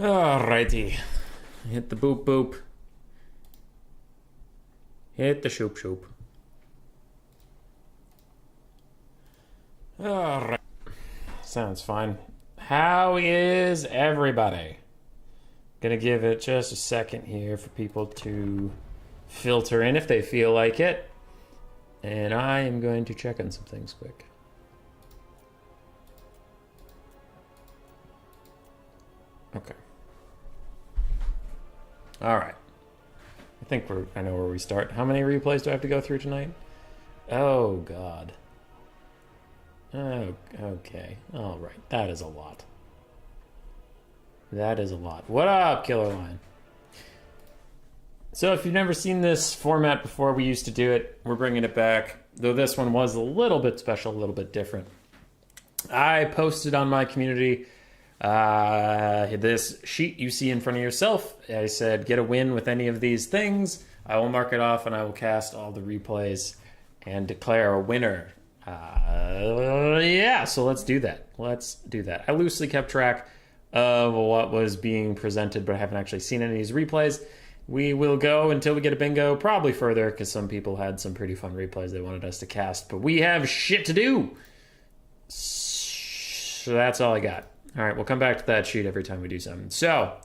Alrighty. Hit the boop boop. Hit the shoop shoop. Alright. Sounds fine. How is everybody? Gonna give it just a second here for people to filter in if they feel like it. And I am going to check on some things quick. Okay. Alright. I know where we start. How many replays do I have to go through tonight? Oh, God. Oh, okay. Alright. That is a lot. That is a lot. What up, Killer Lion? So if you've never seen this format before, we used to do it. We're bringing it back. Though this one was a little bit special, a little bit different. I posted on my community this sheet you see in front of yourself. I said, get a win with any of these things. I will mark it off and I will cast all the replays and declare a winner. Yeah, so let's do that. Let's do that. I loosely kept track of what was being presented, but I haven't actually seen any of these replays. We will go until we get a bingo, probably further, because some people had some pretty fun replays they wanted us to cast, but we have shit to do. So that's all I got. All right, we'll come back to that sheet every time we do something. So,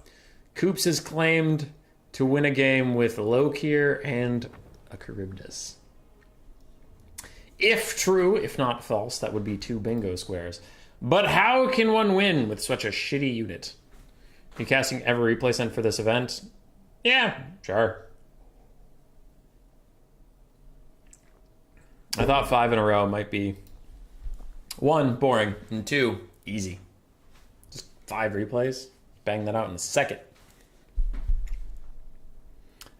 Coops is claimed to win a game with Lokir and a Charybdis. If true, if not false, that would be 2 bingo squares. But how can one win with such a shitty unit? Are you casting every replay sent for this event? Yeah, sure. I thought 5 in a row might be 1, boring, and 2, easy. 5 replays. Bang that out in a second.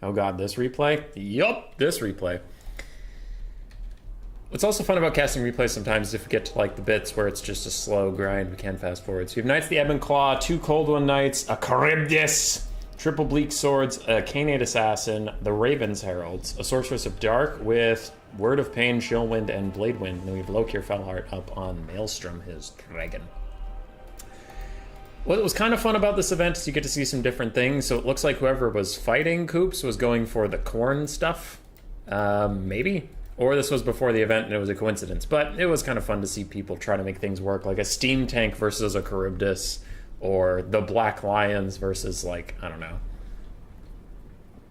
Oh god, this replay? Yup, this replay. What's also fun about casting replays sometimes is if we get to like the bits where it's just a slow grind, we can fast forward. So we have Knights of the Ebon Claw, 2 Cold One Knights, a Charybdis, triple Bleak Swords, a Canate Assassin, the Raven's Heralds, a Sorceress of Dark with Word of Pain, Chill Wind, and Blade Wind. And then we have Lokir Fellheart up on Maelstrom, his dragon. What was kind of fun about this event is you get to see some different things. So it looks like whoever was fighting Coops was going for the Khorne stuff. Maybe. Or this was before the event and it was a coincidence. But it was kind of fun to see people try to make things work. Like a Steam Tank versus a Charybdis. Or the Black Lions versus, like, I don't know,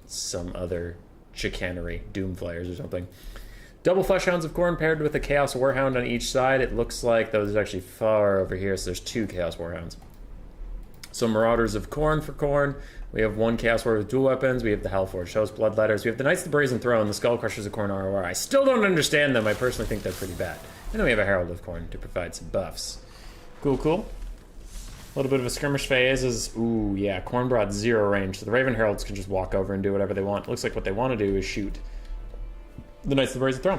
some other chicanery. Doomflayers or something. Double Fleshhounds of Khorne paired with a Chaos Warhound on each side. It looks like those are actually far over here. So there's 2 Chaos Warhounds. So Marauders of Khorne for Khorne. We have 1 Chaos Warrior with dual weapons. We have the Hellforged Host Bloodletters. We have the Knights of the Brazen Throne, the Skull Crushers of Khorne ROR. I still don't understand them. I personally think they're pretty bad. And then we have a Herald of Khorne to provide some buffs. Cool, cool. A little bit of a skirmish phase is, ooh, yeah, Khorne brought 0 range, so the Raven Heralds can just walk over and do whatever they want. It looks like what they want to do is shoot the Knights of the Brazen Throne.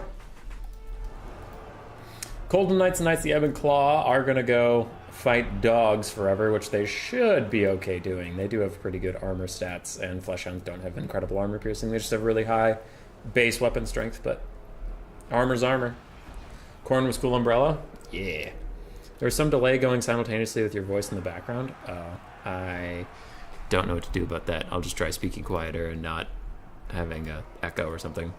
Golden Knights and Knights of the Ebon Claw are going to go fight dogs forever, which they should be okay doing. They do have pretty good armor stats, and Fleshhounds don't have incredible armor piercing. They just have really high base weapon strength, but armor's armor. Khorne was cool umbrella? Yeah. There's some delay going simultaneously with your voice in the background. I don't know what to do about that. I'll just try speaking quieter and not having an echo or something.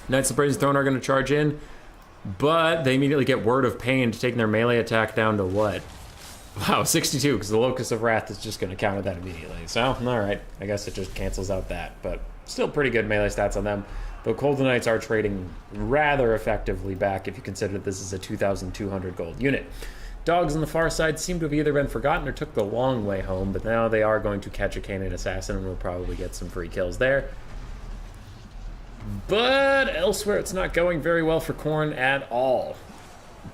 Knights of the Brazen Throne are going to charge in, but they immediately get Word of Pain, taking their melee attack down to what? Wow, 62, because the Locust of Wrath is just going to counter that immediately. So, alright, I guess it just cancels out that, but still pretty good melee stats on them. Though Golden Knights are trading rather effectively back if you consider that this is a 2,200 gold unit. Dogs on the far side seem to have either been forgotten or took the long way home, but now they are going to catch a Canaan Assassin and we'll probably get some free kills there. But elsewhere, it's not going very well for Khorne at all.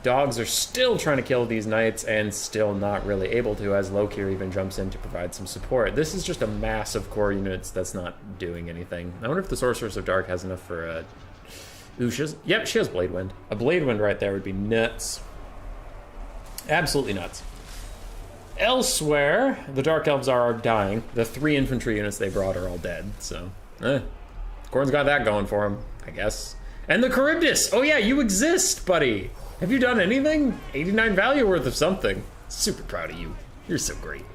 Dogs are still trying to kill these knights and still not really able to, as Lokir even jumps in to provide some support. This is just a mass of core units that's not doing anything. I wonder if the Sorceress of Dark has enough for a... Ooh, yep, she has Blade Wind. A Blade Wind right there would be nuts. Absolutely nuts. Elsewhere, the Dark Elves are dying. The 3 infantry units they brought are all dead, so... Khorne's got that going for him, I guess. And the Charybdis! Oh yeah, you exist, buddy! Have you done anything? 89 value worth of something. Super proud of you. You're so great.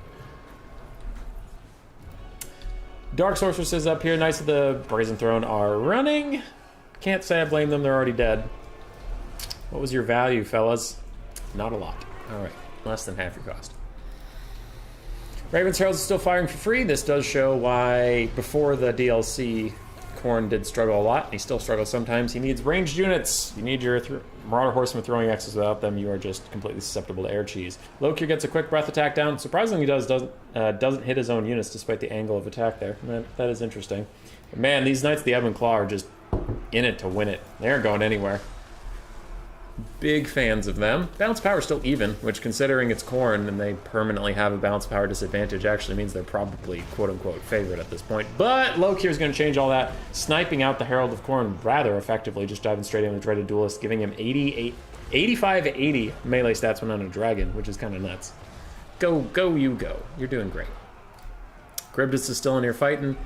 Dark Sorceresses up here. Knights of the Brazen Throne are running. Can't say I blame them. They're already dead. What was your value, fellas? Not a lot. All right. Less than half your cost. Raven's Heralds is still firing for free. This does show why before the DLC, Khorne did struggle a lot. He still struggles sometimes. He needs ranged units. You need your Marauder Horsemen throwing axes. Without them, you are just completely susceptible to air cheese. Lokir gets a quick breath attack down. Surprisingly, doesn't hit his own units despite the angle of attack there. That is interesting. But man, these Knights of the Ebb and Claw are just in it to win it. They aren't going anywhere. Big fans of them. Bounce power is still even, which considering it's Khorne and they permanently have a bounce power disadvantage actually means they're probably quote-unquote favorite at this point. But Lokir is going to change all that, sniping out the Herald of Khorne rather effectively, just diving straight in with Dreaded Duelist, giving him 85-80 melee stats when on a dragon, which is kind of nuts. Go, you go. You're doing great. Charybdis is still in here fighting,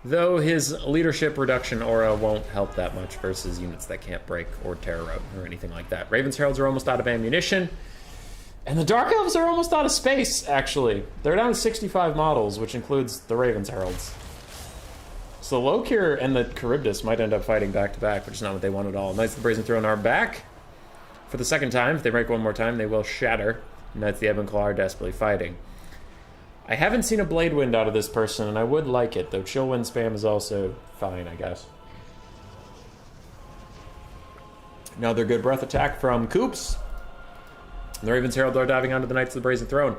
though his leadership reduction aura won't help that much versus units that can't break or terror out or anything like that. Raven's Heralds are almost out of ammunition. And the Dark Elves are almost out of space, actually. They're down to 65 models, which includes the Raven's Heralds. So Lokir and the Charybdis might end up fighting back-to-back, which is not what they want at all. Knights of the Brazen Throne are back for the second time. If they break one more time, they will shatter. Knights of the Ebb and Claw are desperately fighting. I haven't seen a Blade Wind out of this person, and I would like it, though Chill Wind spam is also fine, I guess. Another good breath attack from Koops. The Raven's Herald are diving onto the Knights of the Brazen Throne,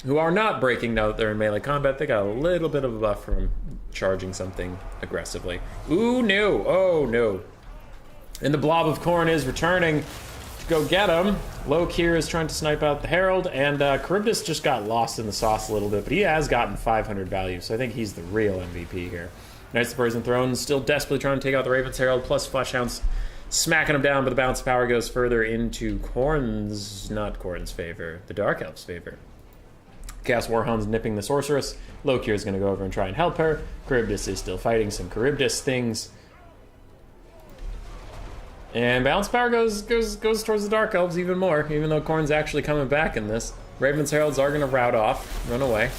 who are not breaking now that they're in melee combat. They got a little bit of a buff from charging something aggressively. Ooh, no. Oh, no. And the Blob of Khorne is returning to go get him. Lokir is trying to snipe out the Herald, and Charybdis just got lost in the sauce a little bit, but he has gotten 500 value, so I think he's the real MVP here. Knights of the Brazen Throne still desperately trying to take out the Raven's Herald, plus Fleshhounds smacking him down, but the bounce power goes further into not Khorne's favor, the Dark Elf's favor. Chaos Warhound's nipping the Sorceress. Lokir is going to go over and try and help her. Charybdis is still fighting some Charybdis things. And bounce power goes towards the Dark Elves even more, even though Khorne's actually coming back in this. Raven's Heralds are going to rout off, run away.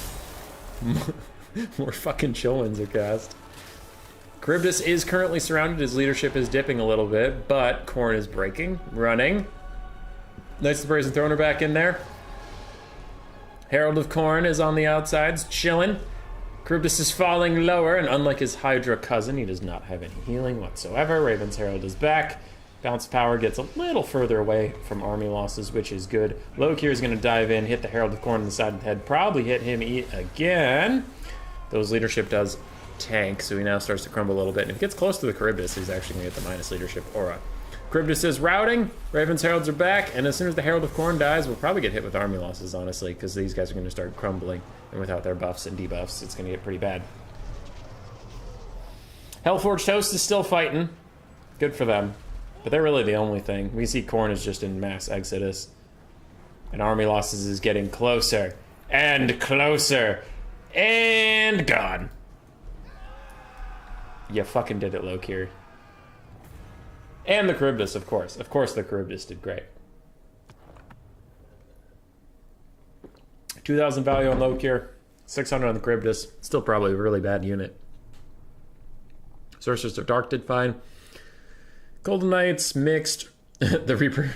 More fucking Chill Winds are cast. Charybdis is currently surrounded. His leadership is dipping a little bit, but Khorne is breaking, running. Knights of the Brazen Throne are back in there. Herald of Khorne is on the outsides, chilling. Charybdis is falling lower, and unlike his Hydra cousin, he does not have any healing whatsoever. Raven's Herald is back. Bounce power gets a little further away from army losses, which is good. Lokir is going to dive in, hit the Herald of Khorne on the side of the head, probably hit him again. Though his leadership does tank, so he now starts to crumble a little bit. And if he gets close to the Charybdis, he's actually going to get the minus leadership aura. Charybdis is routing. Raven's Heralds are back, and as soon as the Herald of Khorne dies, we'll probably get hit with army losses, honestly, because these guys are going to start crumbling, and without their buffs and debuffs, it's going to get pretty bad. Hellforged Host is still fighting. Good for them. But they're really the only thing. We see Khorne is just in mass exodus. And army losses is getting closer. And closer. And gone. You fucking did it, Lokir. And the Charybdis, of course. Of course the Charybdis did great. 2,000 value on Lokir. 600 on the Charybdis. Still probably a really bad unit. Sorceress of Dark did fine. Golden Knights, mixed. The Reaper.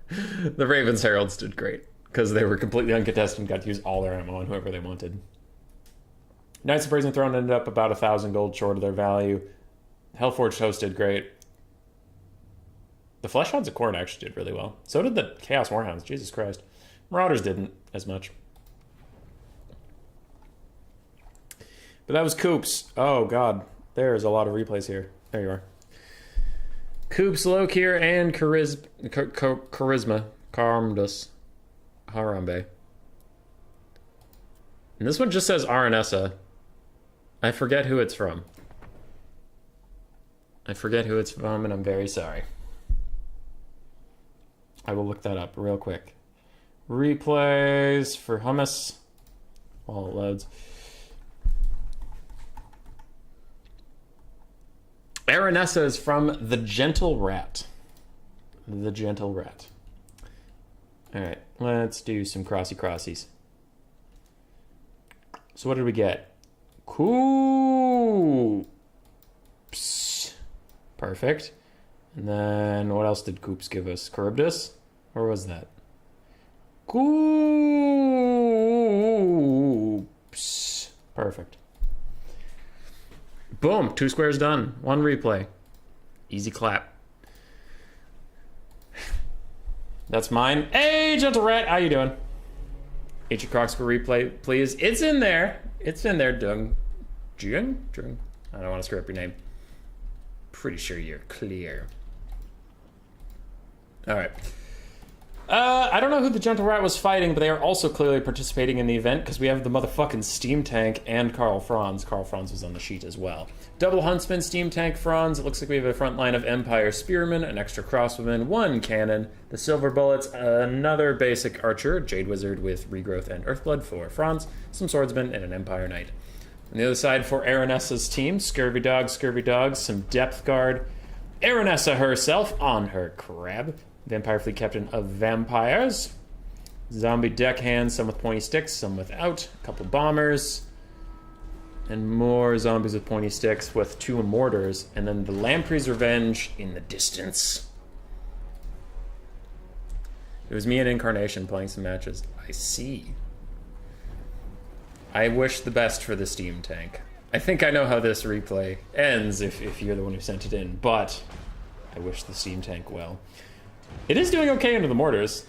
The Raven's Heralds did great. Because they were completely uncontested and got to use all their ammo on whoever they wanted. Knights of Brazen Throne ended up about 1,000 gold short of their value. Hellforged Host did great. The Fleshhounds of Khorne actually did really well. So did the Chaos Warhounds. Jesus Christ. Marauders didn't as much. But that was Koops. Oh, God. There's a lot of replays here. There you are. Koops, Lokir, and Charisma. Charybdis. Harambe. And this one just says Aranessa. I forget who it's from. And I'm very sorry. I will look that up real quick. Replays for hummus. While it loads. Aranessa is from The Gentle Rat. The Gentle Rat. Alright, let's do some crossies. So what did we get? Coops. Perfect. And then what else did Coops give us? Charybdis? Or was that? Coops. Perfect. Boom. 2 squares done. 1 replay. Easy clap. That's mine. Hey, Gentle Rat. How you doing? H. Crocs for replay, please. It's in there. It's in there, Dung. Jung? I don't want to screw up your name. Pretty sure you're clear. All right. I don't know who the Gentle Rat was fighting, but they are also clearly participating in the event because we have the motherfucking Steam Tank and Karl Franz. Karl Franz was on the sheet as well. Double Huntsman, Steam Tank, Franz. It looks like we have a front line of Empire Spearmen, an extra Crossbowman, 1 cannon, the Silver Bullets, another basic Archer, Jade Wizard with Regrowth and Earthblood for Franz, some Swordsmen, and an Empire Knight. On the other side for Aranessa's team, Scurvy Dogs, some Depth Guard, Aranessa herself on her crab, Vampire Fleet Captain of Vampires, Zombie Deckhands, some with pointy sticks, some without, a couple Bombers, and more zombies with pointy sticks with 2 mortars, and then the Lamprey's Revenge in the distance. It was me and Incarnation playing some matches. I see. I wish the best for the Steam Tank. I think I know how this replay ends if you're the one who sent it in, but I wish the Steam Tank well. It is doing okay into the mortars.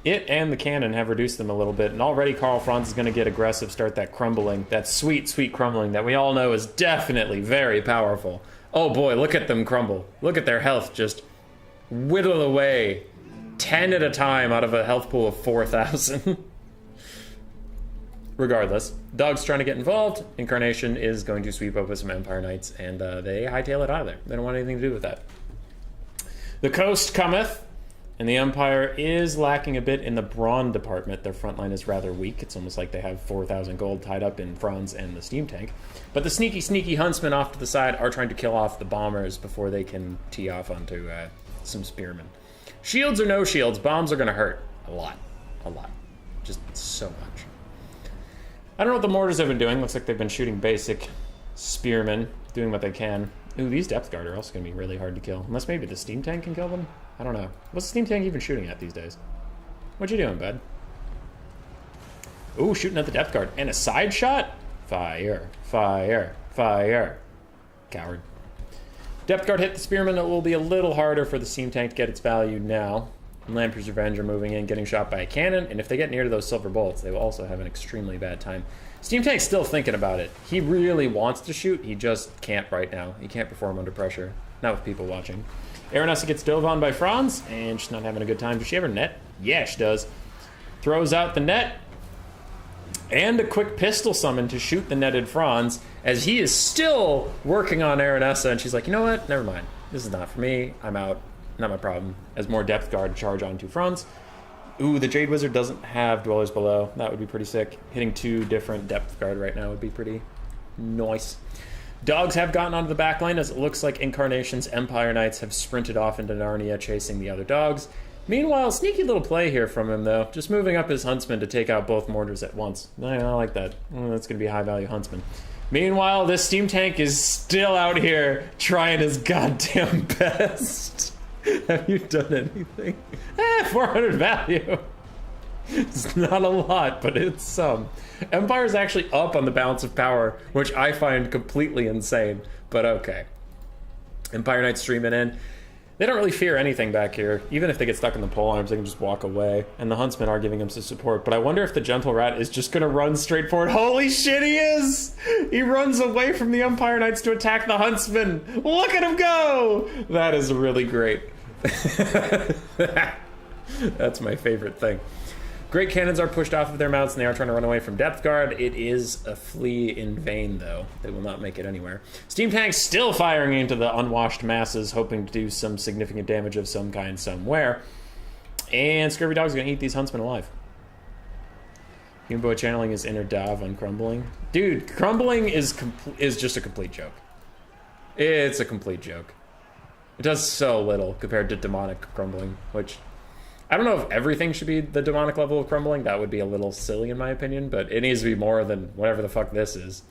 It and the cannon have reduced them a little bit, and already Karl Franz is going to get aggressive, start that crumbling, that sweet, sweet crumbling that we all know is definitely very powerful. Oh boy, look at them crumble. Look at their health just whittle away 10 at a time out of a health pool of 4,000. Regardless, Dogs trying to get involved. Incarnation is going to sweep up with some Empire Knights, and they hightail it out of there. They don't want anything to do with that. The coast cometh, and the Empire is lacking a bit in the brawn department. Their front line is rather weak. It's almost like they have 4,000 gold tied up in Franz and the Steam Tank. But the sneaky, sneaky huntsmen off to the side are trying to kill off the bombers before they can tee off onto some spearmen. Shields or no shields, bombs are going to hurt. A lot. A lot. Just so much. I don't know what the mortars have been doing. Looks like they've been shooting basic spearmen, doing what they can. Ooh, these Depth Guard are also going to be really hard to kill. Unless maybe the Steam Tank can kill them? I don't know. What's the Steam Tank even shooting at these days? What you doing, bud? Ooh, shooting at the Depth Guard. And a side shot? Fire. Fire. Fire. Coward. Depth Guard hit the Spearman. It will be a little harder for the Steam Tank to get its value now. And Lamprey's Revenge are moving in, getting shot by a cannon. And if they get near to those silver bullets, they will also have an extremely bad time. Steam Tank's still thinking about it. He really wants to shoot. He just can't right now. He can't perform under pressure. Not with people watching. Aranessa gets dove on by Franz, and she's not having a good time. Does she have her net? Yeah, she does. Throws out the net. And a quick pistol summon to shoot the netted Franz, as he is still working on Aranessa, and she's like, you know what? Never mind. This is not for me. I'm out. Not my problem. As more Depth Guard charge onto Franz. Ooh, the Jade Wizard doesn't have Dwellers Below. That would be pretty sick. Hitting 2 different Depth Guard right now would be pretty nice. Dogs have gotten onto the back line, as it looks like Incarnation's Empire Knights have sprinted off into Narnia chasing the other dogs. Meanwhile, sneaky little play here from him, though. Just moving up his Huntsman to take out both mortars at once. I like that. That's going to be a high-value Huntsman. Meanwhile, this Steam Tank is still out here trying his goddamn best. Have you done anything? 400 value. It's not a lot, but it's some. Empire's actually up on the balance of power, which I find completely insane, but okay. Empire Knights streaming in. They don't really fear anything back here. Even if they get stuck in the pole arms, they can just walk away. And the Huntsmen are giving him some support, but I wonder if the Gentle Rat is just gonna run straight forward. Holy shit, he is! He runs away from the Empire Knights to attack the Huntsmen. Look at him go! That is really great. That's my favorite thing. Great cannons are pushed off of their mounts, and they are trying to run away from Depth Guard. It is a flee in vain, though. They will not make it anywhere. Steam Tank's still firing into the unwashed masses, hoping to do some significant damage of some kind somewhere. And Scurvy Dog's going to eat these Huntsmen alive. Human Boy channeling his inner Dav on Crumbling. Dude, Crumbling is just a complete joke. It's a complete joke. It does so little compared to Demonic Crumbling, which... I don't know if everything should be the demonic level of crumbling. That would be a little silly in my opinion, but it needs to be more than whatever the fuck this is.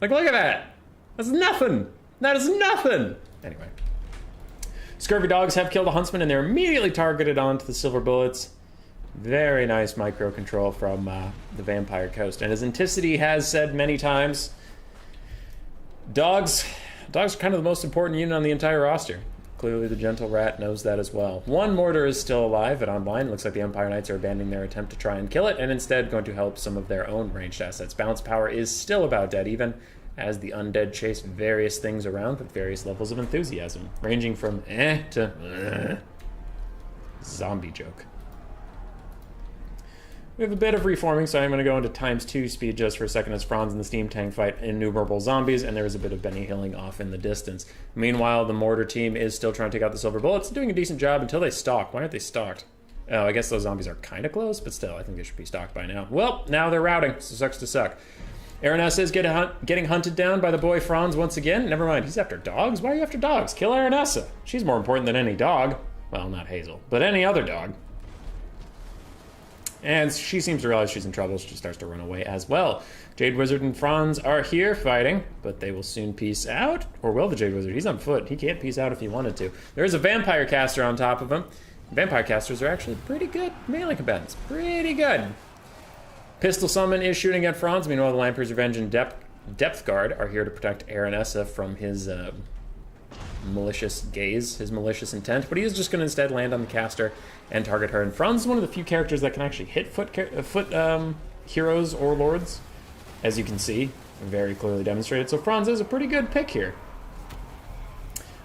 Like, look at that. That's nothing. That is nothing. Anyway. Scurvy dogs have killed a huntsman, and they're immediately targeted onto the silver bullets. Very nice micro control from the Vampire Coast. And as Anticity has said many times, dogs are kind of the most important unit on the entire roster. Clearly the Gentle Rat knows that as well. One mortar is still alive and online. Looks like the Empire Knights are abandoning their attempt to try and kill it, and instead going to help some of their own ranged assets. Balance power is still about dead even, as the undead chase various things around with various levels of enthusiasm, ranging from to zombie joke. We have a bit of reforming, so I'm going to go into ×2 speed just for a second as Franz and the Steam Tank fight innumerable zombies, and there is a bit of Benny Hilling off in the distance. Meanwhile, the Mortar team is still trying to take out the Silver Bullets, doing a decent job until they stalk. Why aren't they stalked? Oh, I guess those zombies are kind of close, but still, I think they should be stalked by now. Well, now they're routing, so sucks to suck. Aranessa is getting hunted down by the boy Franz once again. Never mind, he's after dogs? Why are you after dogs? Kill Aranessa. She's more important than any dog. Well, not Hazel, but any other dog. And she seems to realize she's in trouble. She starts to run away as well. Jade Wizard and Franz are here fighting, but they will soon peace out. Or will the Jade Wizard? He's on foot. He can't peace out if he wanted to. There is a Vampire Caster on top of him. Vampire Casters are actually pretty good melee combatants. Pretty good. Pistol Summon is shooting at Franz. Meanwhile, the Lamprey's Revenge and Depth Guard are here to protect Aranessa from his malicious gaze, his malicious intent, but he is just going to instead land on the caster and target her. And Franz is one of the few characters that can actually hit foot heroes or lords, as you can see, very clearly demonstrated. So Franz is a pretty good pick here.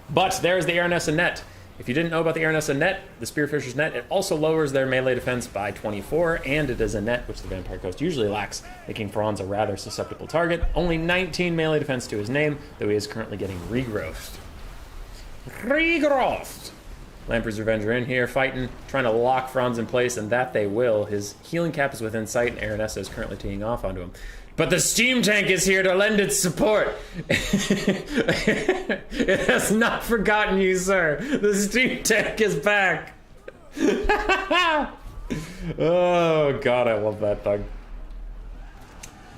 But there's the Aranessa net. If you didn't know about the Aranessa net, the Spearfisher's net, it also lowers their melee defense by 24, and it is a net which the Vampire Coast usually lacks, making Franz a rather susceptible target. Only 19 melee defense to his name, though he is currently getting regrowth. Regrowth! Lamprey's Revenge are in here fighting, trying to lock Franz in place, and that they will. His healing cap is within sight, and Aranessa is currently teeing off onto him. But the Steam Tank is here to lend its support. It has not forgotten you, sir. The Steam Tank is back. Oh, God, I love that thing.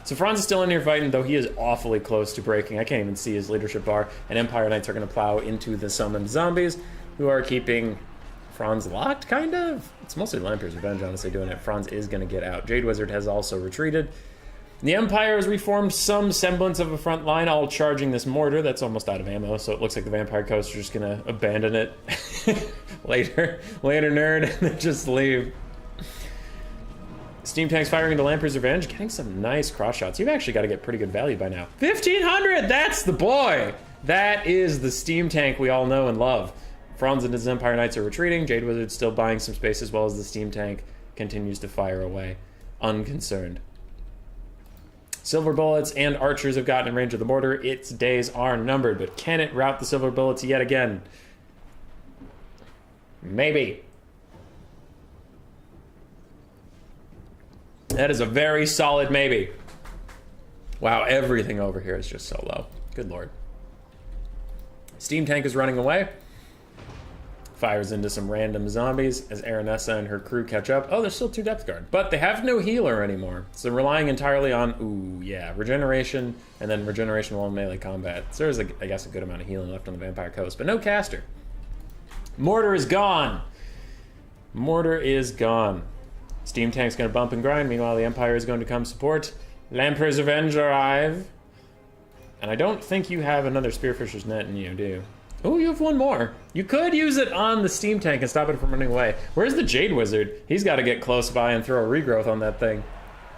So Franz is still in here fighting, though he is awfully close to breaking. I can't even see his leadership bar. And Empire Knights are going to plow into the summoned zombies, who are keeping Franz locked, kind of. It's mostly Lamprey's Revenge, honestly, doing it. Franz is going to get out. Jade Wizard has also retreated. The Empire has reformed some semblance of a front line, all charging this mortar that's almost out of ammo, so it looks like the Vampire Coast are just going to abandon it later, nerd, and just leave. Steam Tank's firing into Lamprey's Revenge, getting some nice cross shots. You've actually got to get pretty good value by now. 1,500! That's the boy! That is the Steam Tank we all know and love. Franz and his Empire Knights are retreating. Jade Wizard's still buying some space, as well as the Steam Tank continues to fire away, unconcerned. Silver Bullets and Archers have gotten in range of the mortar. Its days are numbered, but can it rout the Silver Bullets yet again? Maybe. That is a very solid maybe. Wow, everything over here is just so low. Good lord. Steam Tank is running away. Fires into some random zombies as Aranessa and her crew catch up. Oh, there's still 2 Depth Guard, but they have no healer anymore. So relying entirely on, regeneration, and then regeneration while in melee combat. So there's, I guess, a good amount of healing left on the Vampire Coast, but no caster. Mortar is gone. Mortar is gone. Steam Tank's going to bump and grind. Meanwhile, the Empire is going to come support. Lamprey's Revenge arrive. And I don't think you have another Spearfisher's net in you, do you? Oh, you have one more. You could use it on the Steam Tank and stop it from running away. Where's the Jade Wizard? He's got to get close by and throw a regrowth on that thing.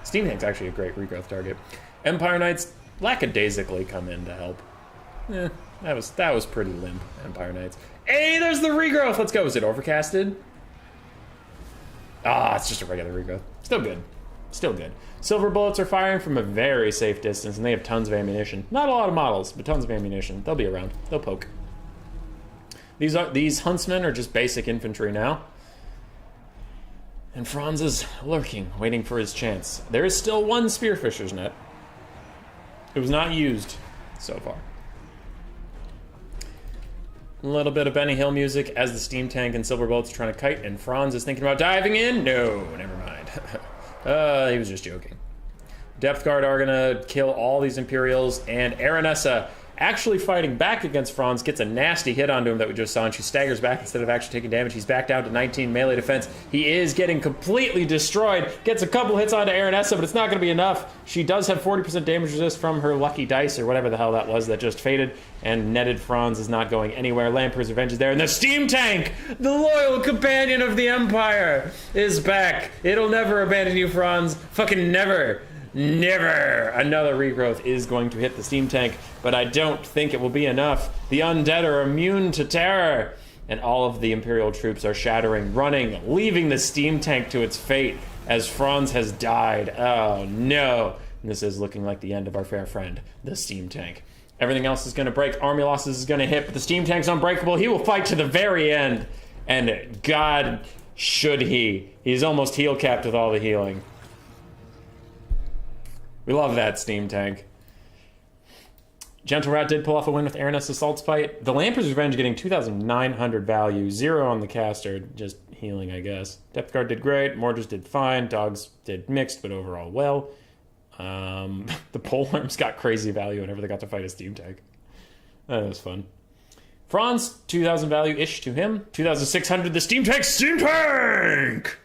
Steam Tank's actually a great regrowth target. Empire Knights lackadaisically come in to help. That was pretty limp, Empire Knights. Hey, there's the regrowth. Let's go. Is it overcasted? Ah, it's just a regular regrowth. Still good. Still good. Silver Bullets are firing from a very safe distance, and they have tons of ammunition. Not a lot of models, but tons of ammunition. They'll be around. They'll poke. These huntsmen are just basic infantry now. And Franz is lurking, waiting for his chance. There is still one Spearfisher's net. It was not used so far. A little bit of Benny Hill music as the Steam Tank and Silver Bullets are trying to kite, and Franz is thinking about diving in. No, never mind. He was just joking. Depth Guard are gonna kill all these Imperials, and Aranessa, actually fighting back against Franz, gets a nasty hit onto him that we just saw, and she staggers back instead of actually taking damage. He's back down to 19 melee defense. He is getting completely destroyed. Gets a couple hits onto Aranessa, but it's not going to be enough. She does have 40% damage resist from her lucky dice, or whatever the hell that was that just faded, and netted Franz is not going anywhere. Lamprey's Revenge is there, and the Steam Tank, the loyal companion of the Empire, is back. It'll never abandon you, Franz. Fucking never. Never! Another regrowth is going to hit the Steam Tank, but I don't think it will be enough. The undead are immune to terror, and all of the Imperial troops are shattering, running, leaving the Steam Tank to its fate as Franz has died. Oh no. And this is looking like the end of our fair friend, the Steam Tank. Everything else is going to break. Army losses is going to hit, but the Steam Tank's unbreakable. He will fight to the very end, and God should he. He's almost heal capped with all the healing. We love that Steam Tank. Gentle Rat did pull off a win with Araness Assault Spite. The Lamprey's Revenge getting 2,900 value. 0 on the caster. Just healing, I guess. Depth Guard did great. Mortars did fine. Dogs did mixed, but overall well. The Polearms got crazy value whenever they got to fight a Steam Tank. That was fun. Franz, 2,000 value-ish to him. 2,600 the Steam Tank. Steam Tank!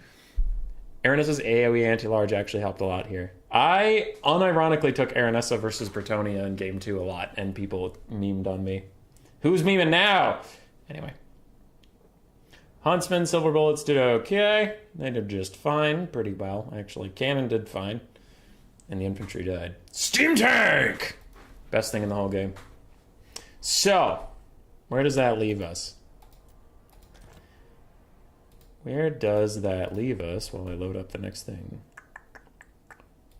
Aranessa's AoE anti-large actually helped a lot here. I unironically took Aranessa versus Bretonia in game 2 a lot, and people memed on me. Who's memeing now? Anyway. Huntsman, Silver Bullets did okay. They did just fine. Pretty well, actually. Cannon did fine. And the infantry died. Steam Tank! Best thing in the whole game. So, where does that leave us? Where does that leave us while I load up the next thing?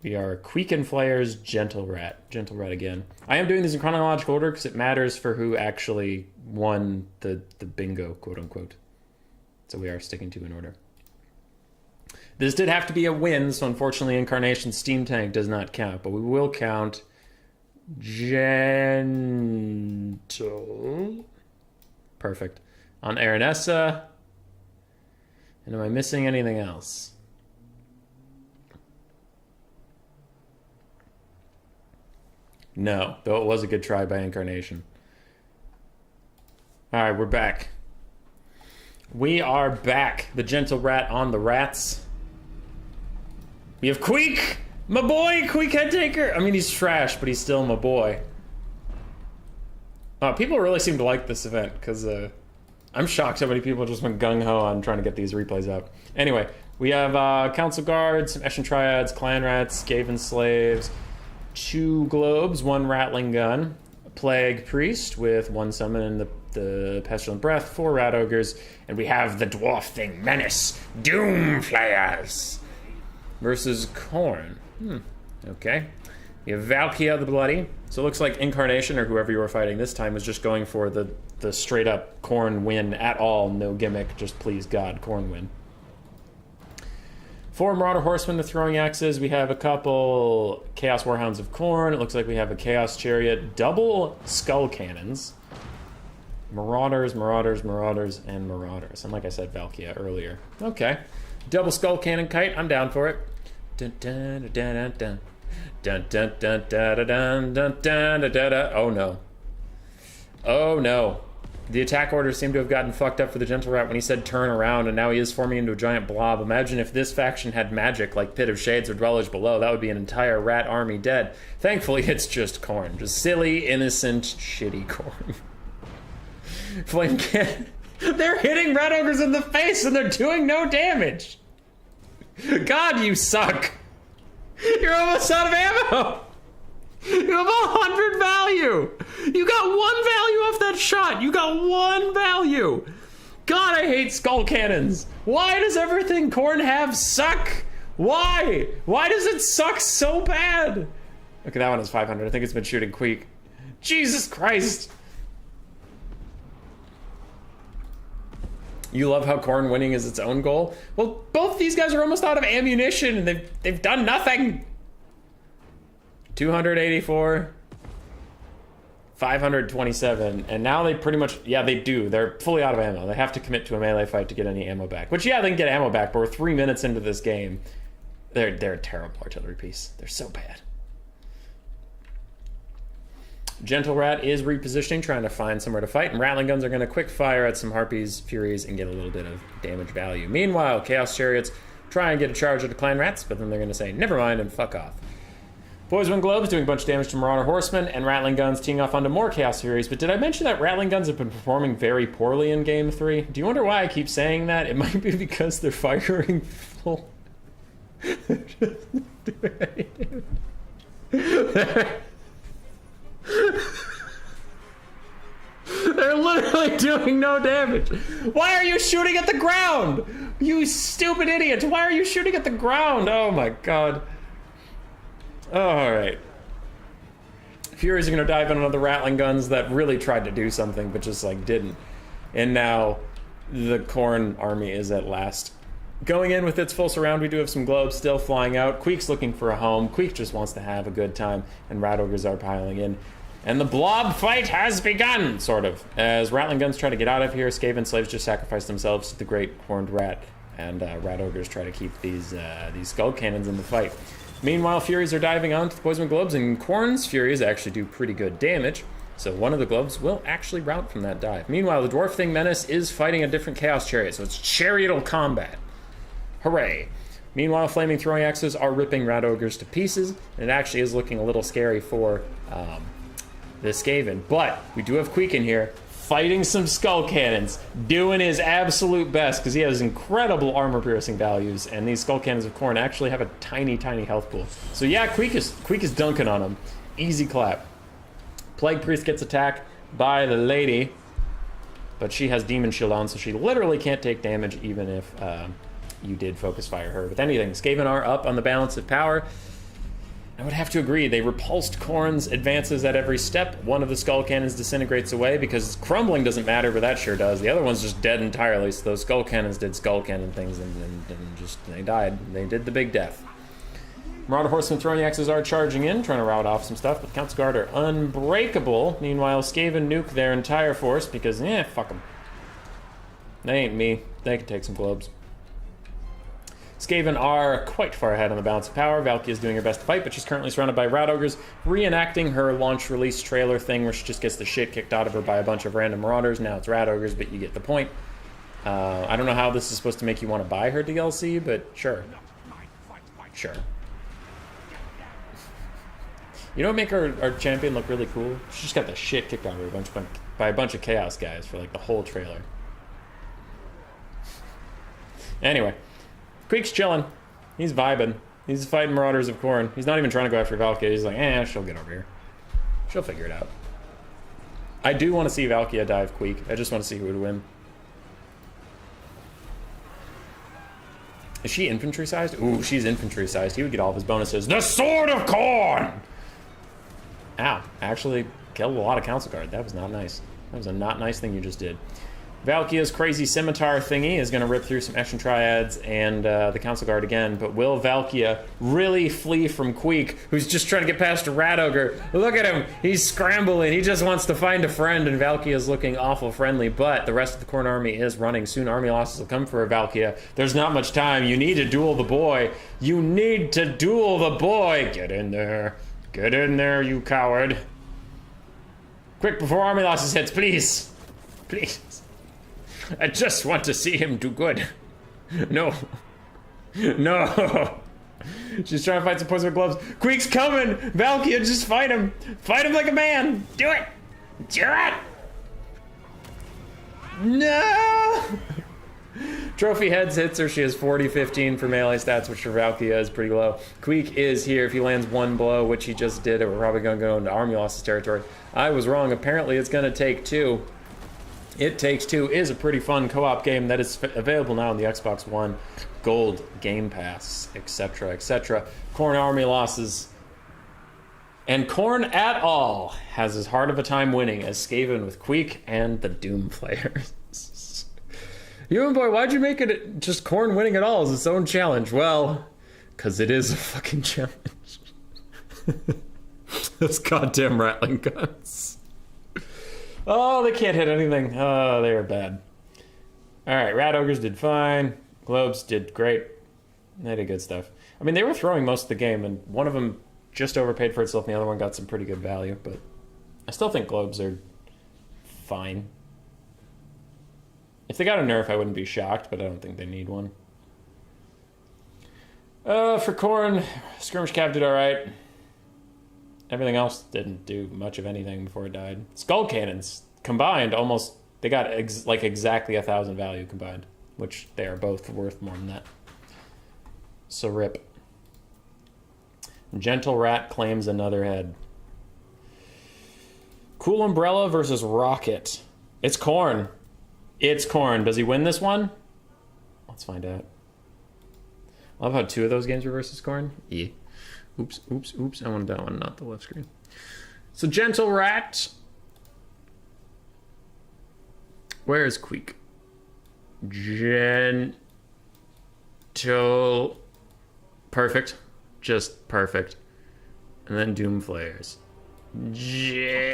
We are Queekin Flayers, Gentle Rat. Gentle Rat again. I am doing these in chronological order because it matters for who actually won the bingo, quote unquote. So we are sticking to an order. This did have to be a win, so unfortunately Incarnation Steam Tank does not count, but we will count Gentle. Perfect. On Aranessa. And am I missing anything else? No, though it was a good try by Incarnation. Alright, we're back. We are back. The Gentle Rat on the rats. We have Queek! My boy, Queek Headtaker! I mean, he's trash, but he's still my boy. People really seem to like this event, because I'm shocked how many people just went gung-ho on trying to get these replays up. Anyway, we have Council Guards, some Eshin Triads, Clan Rats, Skaven Slaves, 2 Globes, 1 Rattling Gun, a Plague Priest with 1 Summon and the Pestilent Breath, 4 Rat Ogres, and we have the Dwarf Thing Menace, Doom Flayers, versus Khorne. Okay. You have Valkia the Bloody. So it looks like Incarnation, or whoever you were fighting this time, was just going for the straight-up Khorne win at all. No gimmick, just please God, Khorne win. 4 Marauder Horsemen with throwing axes. We have a couple Chaos Warhounds of Khorne. It looks like we have a Chaos Chariot. Double Skull Cannons. Marauders, Marauders, Marauders, and Marauders. And like I said, Valkia earlier. Okay. Double Skull Cannon Kite. I'm down for it. Dun, dun, dun, dun, dun. Dun, dun, dun, dun, dun, dun, dun, dun, dun, dun. Oh no. Oh no. The attack orders seem to have gotten fucked up for the Gentle Rat when he said turn around, and now he is forming into a giant blob. Imagine if this faction had magic like Pit of Shades or Dwellers Below. That would be an entire rat army dead. Thankfully, it's just Khorne. Just silly, innocent, shitty Khorne. Flame Cannon. They're hitting Rat Ogres in the face and they're doing no damage. God, you suck. You're almost out of ammo. You have 100 value. You got 1 value off that shot. You got 1 value. God, I hate skull cannons. Why does everything Khorne have suck? Why? Why does it suck so bad? Okay, that one is 500. I think it's been shooting Queek. Jesus Christ. You love how Khorne winning is its own goal? Well, both these guys are almost out of ammunition and they've done nothing. 284, 527, and now they pretty much, yeah, they do. They're fully out of ammo. They have to commit to a melee fight to get any ammo back. Which, yeah, they can get ammo back, but we're 3 minutes into this game. They're a terrible artillery piece. They're so bad. Gentle Rat is repositioning, trying to find somewhere to fight, and Rattling Guns are going to quick fire at some Harpies, Furies, and get a little bit of damage value. Meanwhile, Chaos Chariots try and get a charge at the Clan Rats, but then they're going to say, never mind, and fuck off. Poison Globes doing a bunch of damage to Marauder Horsemen, and Rattling Guns teeing off onto more Chaos Furies. But did I mention that Rattling Guns have been performing very poorly in Game 3? Do you wonder why I keep saying that? It might be because they're firing full... They're literally doing no damage. Why are you shooting at the ground? You stupid idiots. Why are you shooting at the ground? Oh my god. Alright. Furies are going to dive in on the Rattling Guns that really tried to do something, but just, like, didn't. And now the Khorne army is at last going in with its full surround. We do have some globes still flying out. Queek's looking for a home. Queek just wants to have a good time, and Rat Ogres are piling in. And the blob fight has begun, sort of. As Rattling Guns try to get out of here, Skaven slaves just sacrifice themselves to the great horned rat, and Rat Ogres try to keep these skull cannons in the fight. Meanwhile, Furies are diving onto the Poison Globes, and Khorne's Furies actually do pretty good damage, so one of the globes will actually rout from that dive. Meanwhile, the Dwarf Thing Menace is fighting a different Chaos Chariot, so it's chariotal combat. Hooray! Meanwhile, Flaming Throwing Axes are ripping Rat Ogres to pieces, and it actually is looking a little scary for the Skaven. But we do have Queek in here, fighting some Skull Cannons, doing his absolute best, because he has incredible armor-piercing values, and these Skull Cannons of Khorne actually have a tiny, tiny health pool. So yeah, Queek is dunking on him. Easy clap. Plague Priest gets attacked by the lady, but she has Demon Shield on, so she literally can't take damage, even if you did focus fire her with anything. Skaven are up on the balance of power. I would have to agree, they repulsed Khorne's advances at every step. One of the Skull Cannons disintegrates away because crumbling doesn't matter, but that sure does. The other one's just dead entirely, so those Skull Cannons did Skull Cannon things and just, they died. They did the big death. Marauder Horsemen Throwing Axes are charging in, trying to rout off some stuff, but Count's Guard are unbreakable. Meanwhile, Skaven nuke their entire force because, fuck them. They ain't me. They can take some globes. Skaven are quite far ahead on the balance of power. Valky is doing her best to fight, but she's currently surrounded by Rat Ogres, reenacting her launch-release trailer thing where she just gets the shit kicked out of her by a bunch of random Marauders. Now it's Rat Ogres, but you get the point. I don't know how this is supposed to make you want to buy her DLC, but sure. Sure. You know what make our champion look really cool? She just got the shit kicked out of her by a bunch of Chaos guys for like the whole trailer. Anyway. Queek's chilling. He's vibing. He's fighting Marauders of Khorne. He's not even trying to go after Valkia. He's like, she'll get over here. She'll figure it out. I do want to see Valkia dive Queek. I just want to see who would win. Is she infantry sized? Ooh, she's infantry sized. He would get all of his bonuses. The Sword of Khorne! Ow. Actually killed a lot of Council Guard. That was not nice. That was a not nice thing you just did. Valkia's crazy scimitar thingy is going to rip through some Eshin Triads and the Council Guard again, but will Valkia really flee from Queek, who's just trying to get past a Rat Ogre? Look at him! He's scrambling, he just wants to find a friend, and Valkia's looking awful friendly, but the rest of the Khorne army is running. Soon army losses will come for Valkia. There's not much time. You need to duel the boy. You need to duel the boy! Get in there. Get in there, you coward. Quick, before army losses hits, please. Please. I just want to see him do good. No. No. She's trying to fight some Poison Gloves. Queek's coming! Valkia, just fight him! Fight him like a man! Do it! Do it! No! Trophy Heads hits her. She has 40-15 for melee stats, which for Valkia is pretty low. Queek is here. If he lands one blow, which he just did, we're probably going to go into army losses territory. I was wrong. Apparently it's going to take two. It Takes Two is a pretty fun co-op game that is available now on the Xbox One, Gold, Game Pass, etc., etc. Khorne army losses. And Khorne at all has as hard of a time winning as Skaven with Queek and the Doom Players. Human Boy, why'd you make it just Khorne winning at all as its own challenge? Well, because it is a fucking challenge. Those goddamn Rattling Guns. Oh, they can't hit anything. Oh, they are bad. Alright, Rat Ogres did fine. Globes did great. They did good stuff. I mean, they were throwing most of the game, and one of them just overpaid for itself, and the other one got some pretty good value, but I still think globes are fine. If they got a nerf, I wouldn't be shocked, but I don't think they need one. For Khorne, Skirmish Cav did alright. Everything else didn't do much of anything before it died. Skull Cannons, combined, almost... They got exactly 1,000 value combined, which they are both worth more than that. So rip. Gentle Rat claims another head. Cool Umbrella versus Rocket. It's Khorne. It's Khorne. Does he win this one? Let's find out. I love how 2 of those games were versus Khorne. Yeah. Oops. I wanted that one, not the left screen. So Gentle Rat. Where is Queek? Gentle. Perfect. Just perfect. And then Doom Flares. Gentle.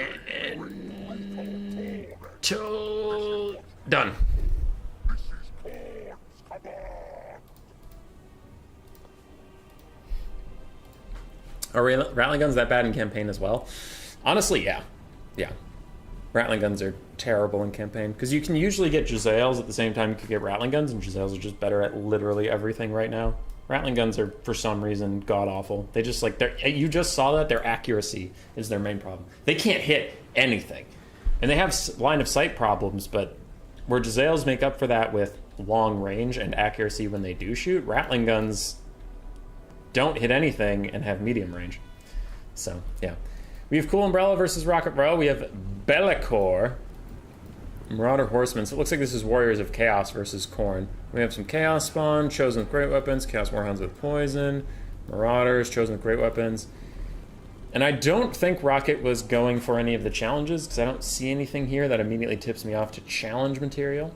Done. Are Rattling Guns that bad in campaign as well? Honestly, yeah. Yeah. Rattling Guns are terrible in campaign. Because you can usually get Giselles at the same time you can get Rattling Guns, and Giselles are just better at literally everything right now. Rattling Guns are, for some reason, god-awful. They just, like, you just saw that, their accuracy is their main problem. They can't hit anything. And they have line-of-sight problems, but where Giselles make up for that with long range and accuracy when they do shoot, Rattling Guns don't hit anything and have medium range. So, yeah. We have Cool Umbrella versus Rocket Bro. We have Be'lakor, Marauder Horsemen. So it looks like this is Warriors of Chaos versus Khorne. We have some Chaos Spawn, Chosen with Great Weapons, Chaos Warhounds with Poison, Marauders, Chosen with Great Weapons. And I don't think Rocket was going for any of the challenges, because I don't see anything here that immediately tips me off to challenge material.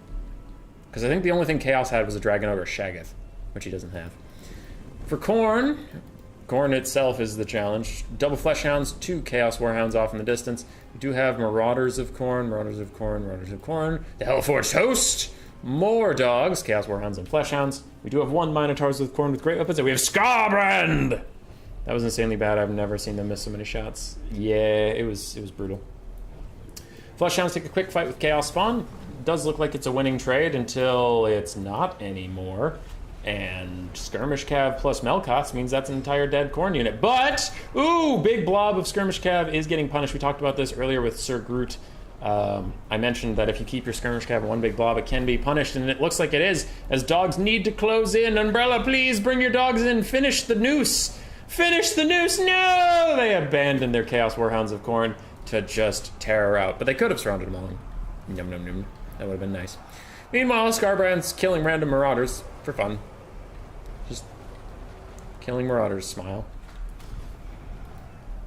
Because I think the only thing Chaos had was a Dragon Ogre Shaggoth, which he doesn't have. For Khorne, Khorne itself is the challenge. Double Flesh Hounds, 2 Chaos Warhounds off in the distance. We do have Marauders of Khorne, Marauders of Khorne, Marauders of Khorne. The Hellforged Host, more dogs, Chaos Warhounds and Flesh Hounds. We do have 1 Minotaurs with Khorne with Great Weapons, and we have Scarbrand! That was insanely bad. I've never seen them miss so many shots. Yeah, it was brutal. Flesh Hounds take a quick fight with Chaos Spawn. It does look like it's a winning trade until it's not anymore. And Skirmish Cav plus Melkots means that's an entire dead Khorne unit. But, ooh, big blob of Skirmish Cav is getting punished. We talked about this earlier with Sir Groot. I mentioned that if you keep your Skirmish Cav in one big blob, it can be punished, and it looks like it is, as dogs need to close in. Umbrella, please bring your dogs in. Finish the noose. Finish the noose. No! They abandoned their Chaos Warhounds of Khorne to just tear her out. But they could have surrounded them all. Num num num. That would have been nice. Meanwhile, Scarbrand's killing random Marauders for fun. Just killing Marauders, smile.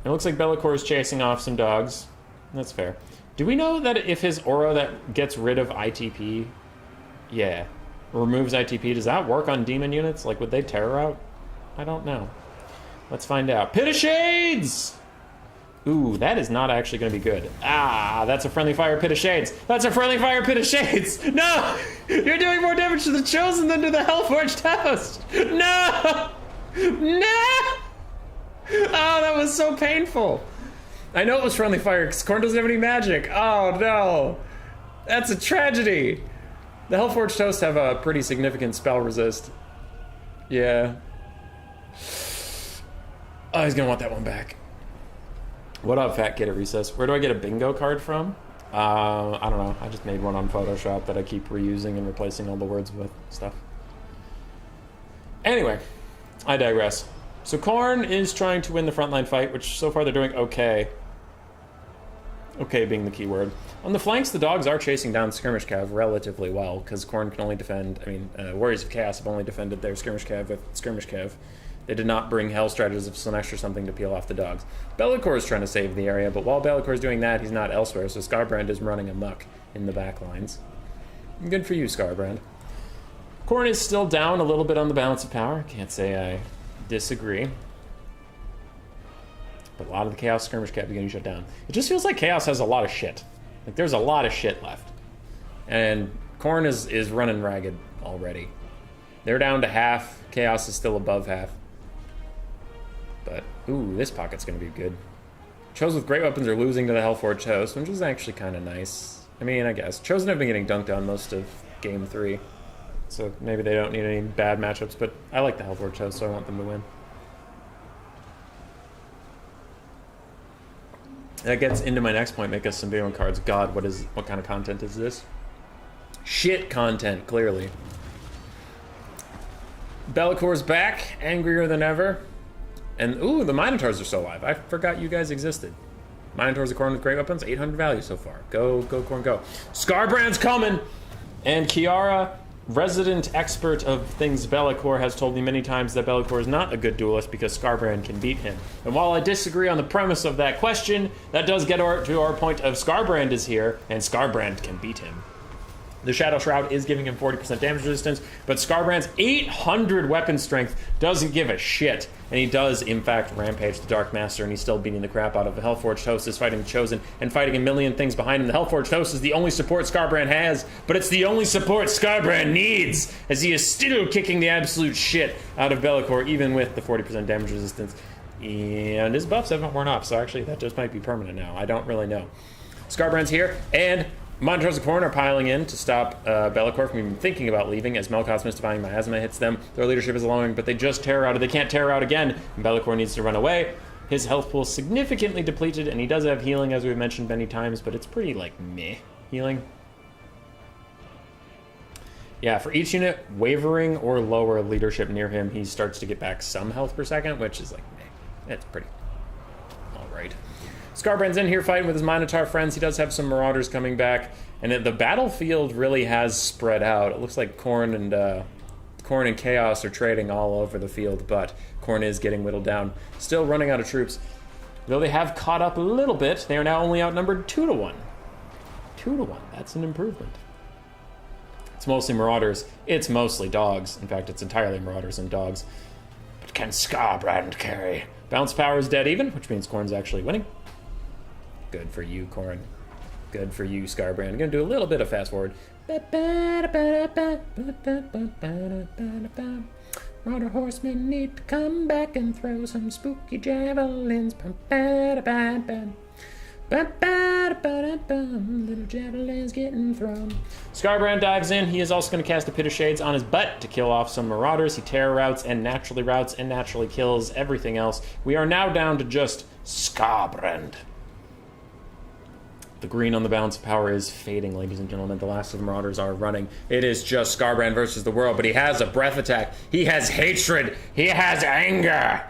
It looks like Be'lakor is chasing off some dogs. That's fair. Do we know that if his aura that gets rid of ITP, removes ITP, does that work on demon units? Like, would they tear her out? I don't know. Let's find out. Pit of Shades! Ooh, that is not actually going to be good. Ah, that's a friendly fire Pit of Shades. That's a friendly fire Pit of Shades. No! You're doing more damage to the Chosen than to the Hellforged Host. No! No! Oh, that was so painful. I know it was friendly fire because Khorne doesn't have any magic. Oh, no. That's a tragedy. The Hellforged Host have a pretty significant spell resist. Yeah. Oh, he's going to want that one back. What up, Fat Kid at Recess? Where do I get a bingo card from? I don't know. I just made one on Photoshop that I keep reusing and replacing all the words with stuff. Anyway, I digress. So Khorne is trying to win the frontline fight, which so far they're doing okay. Okay being the key word. On the flanks, the dogs are chasing down Skirmish Cav relatively well, because Khorne can only defend... Warriors of Chaos have only defended their Skirmish Cav with Skirmish Cav. They did not bring Hell Strategists of Slaanesh or something to peel off the dogs. Be'lakor is trying to save the area, but while Be'lakor is doing that, he's not elsewhere, so Scarbrand is running amok in the back lines. Good for you, Scarbrand. Khorne is still down a little bit on the balance of power. Can't say I disagree. But a lot of the Chaos Skirmish Cav are getting shut down. It just feels like Chaos has a lot of shit. Like, there's a lot of shit left. And Khorne is running ragged already. They're down to half. Chaos is still above half. But, ooh, this pocket's going to be good. Chosen with great weapons are losing to the Hellforged host, which is actually kind of nice. I mean, I guess. Chosen have been getting dunked on most of Game 3. So maybe they don't need any bad matchups, but I like the Hellforged host, so I want them to win. That gets into my next point, make us some video cards. God, what kind of content is this? Shit content, clearly. Bellacor's back, angrier than ever. And, ooh, the Minotaurs are still alive. I forgot you guys existed. Minotaurs are Khorne with great weapons, 800 value so far. Go, Khorne, go. Scarbrand's coming! And Kiara, resident expert of things Be'lakor, has told me many times that Be'lakor is not a good duelist because Scarbrand can beat him. And while I disagree on the premise of that question, that does get to our point of Scarbrand is here, and Scarbrand can beat him. The Shadow Shroud is giving him 40% damage resistance, but Scarbrand's 800 weapon strength doesn't give a shit. And he does, in fact, rampage the Dark Master, and he's still beating the crap out of the Hellforged host, is fighting the Chosen, and fighting a million things behind him. The Hellforged host is the only support Scarbrand has, but it's the only support Scarbrand needs, as he is still kicking the absolute shit out of Be'lakor, even with the 40% damage resistance. And his buffs haven't worn off, so actually that just might be permanent now. I don't really know. Scarbrand's here, and Minotaurs of Khorne are piling in to stop Be'lakor from even thinking about leaving as Melkoth's Mystifying Miasma hits them. Their leadership is allowing, but they just tear out. They can't tear out again, and Be'lakor needs to run away. His health pool is significantly depleted, and he does have healing, as we've mentioned many times, but it's pretty, like, meh healing. Yeah, for each unit wavering or lower leadership near him, he starts to get back some health per second, which is like, meh. It's pretty alright. Scarbrand's in here fighting with his Minotaur friends. He does have some Marauders coming back. And the battlefield really has spread out. It looks like Khorne and Chaos are trading all over the field, but Khorne is getting whittled down. Still running out of troops. Though they have caught up a little bit, they are now only outnumbered 2-1. 2-1, that's an improvement. It's mostly Marauders. It's mostly dogs. In fact, it's entirely Marauders and dogs. But can Scarbrand carry? Bounce power is dead even, which means Khorne's actually winning. Good for you, Khorne. Good for you, Scarbrand. I'm gonna do a little bit of fast forward. Marauder horsemen need to come back and throw some spooky javelins. Little javelins getting thrown. Scarbrand dives in. He is also going to cast a Pit of Shades on his butt to kill off some Marauders. He terror routes and naturally kills everything else. We are now down to just Scarbrand. The green on the balance of power is fading, ladies and gentlemen. The last of the Marauders are running. It is just Scarbrand versus the world, but he has a breath attack. He has hatred. He has anger.